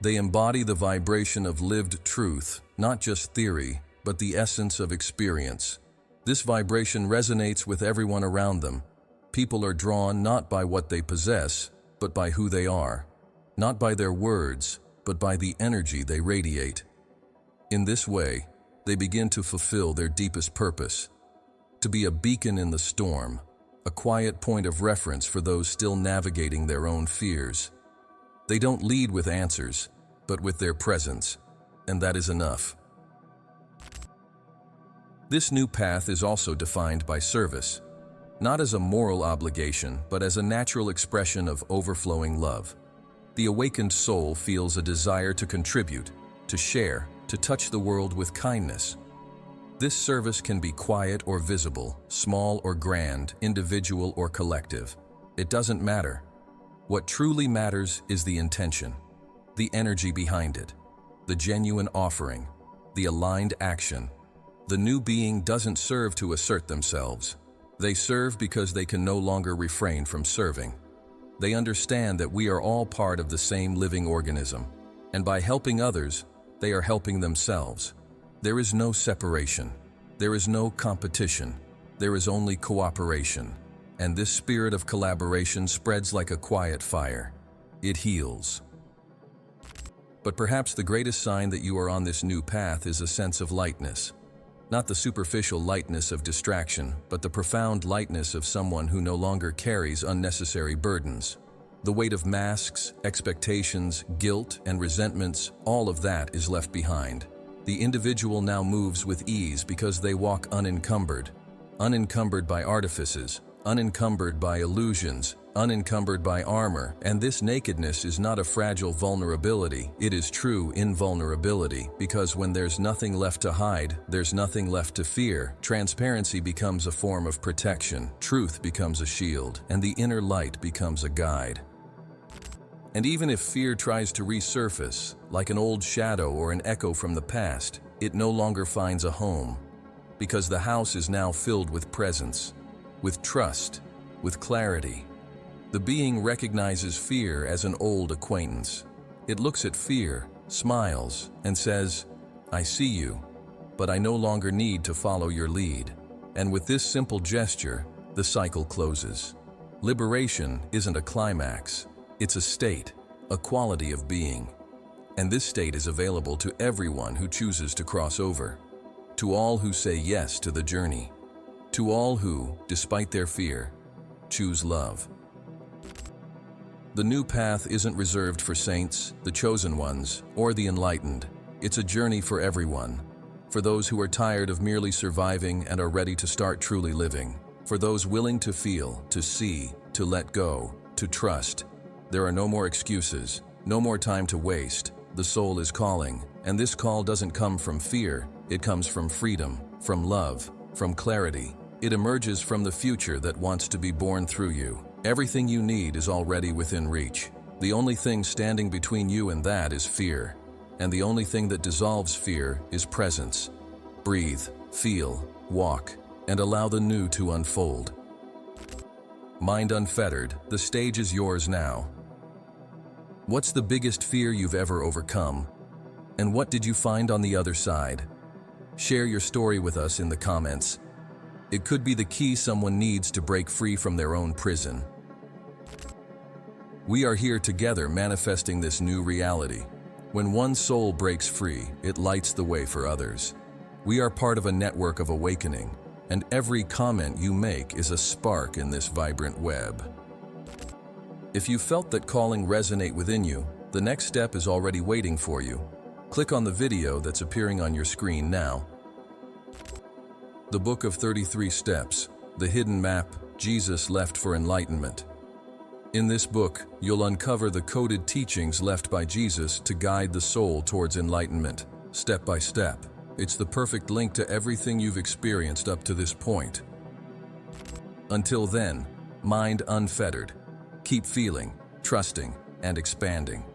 They embody the vibration of lived truth, not just theory, but the essence of experience. This vibration resonates with everyone around them. People are drawn not by what they possess, but by who they are. Not by their words, but by the energy they radiate. In this way, they begin to fulfill their deepest purpose, to be a beacon in the storm, a quiet point of reference for those still navigating their own fears. They don't lead with answers, but with their presence, and that is enough. This new path is also defined by service, not as a moral obligation, but as a natural expression of overflowing love. The awakened soul feels a desire to contribute, to share, to touch the world with kindness. This service can be quiet or visible, small or grand, individual or collective. It doesn't matter. What truly matters is the intention, the energy behind it, the genuine offering, the aligned action. The new being doesn't serve to assert themselves. They serve because they can no longer refrain from serving. They understand that we are all part of the same living organism, and by helping others, they are helping themselves. There is no separation. There is no competition. There is only cooperation. And this spirit of collaboration spreads like a quiet fire. It heals. But perhaps the greatest sign that you are on this new path is a sense of lightness. Not the superficial lightness of distraction, but the profound lightness of someone who no longer carries unnecessary burdens. The weight of masks, expectations, guilt, and resentments, all of that is left behind. The individual now moves with ease because they walk unencumbered. Unencumbered by artifices, unencumbered by illusions, unencumbered by armor, and this nakedness is not a fragile vulnerability, it is true invulnerability, because when there's nothing left to hide, there's nothing left to fear. Transparency becomes a form of protection, truth becomes a shield, and the inner light becomes a guide. And even if fear tries to resurface, like an old shadow or an echo from the past, it no longer finds a home, because the house is now filled with presence, with trust, with clarity. The being recognizes fear as an old acquaintance. It looks at fear, smiles, and says, "I see you, but I no longer need to follow your lead." And with this simple gesture, the cycle closes. Liberation isn't a climax, it's a state, a quality of being. And this state is available to everyone who chooses to cross over, to all who say yes to the journey, to all who, despite their fear, choose love. The new path isn't reserved for saints, the chosen ones, or the enlightened. It's a journey for everyone. For those who are tired of merely surviving and are ready to start truly living. For those willing to feel, to see, to let go, to trust. There are no more excuses, no more time to waste. The soul is calling, and this call doesn't come from fear. It comes from freedom, from love, from clarity. It emerges from the future that wants to be born through you. Everything you need is already within reach. The only thing standing between you and that is fear. And the only thing that dissolves fear is presence. Breathe, feel, walk, and allow the new to unfold. Mind Unfettered, the stage is yours now. What's the biggest fear you've ever overcome? And what did you find on the other side? Share your story with us in the comments. It could be the key someone needs to break free from their own prison. We are here together manifesting this new reality. When one soul breaks free, it lights the way for others. We are part of a network of awakening, and every comment you make is a spark in this vibrant web. If you felt that calling resonate within you, the next step is already waiting for you. Click on the video that's appearing on your screen now. The Book of 33 Steps, the hidden map Jesus left for enlightenment. In this book, you'll uncover the coded teachings left by Jesus to guide the soul towards enlightenment, step by step. It's the perfect link to everything you've experienced up to this point. Until then, mind unfettered. Keep feeling, trusting, and expanding.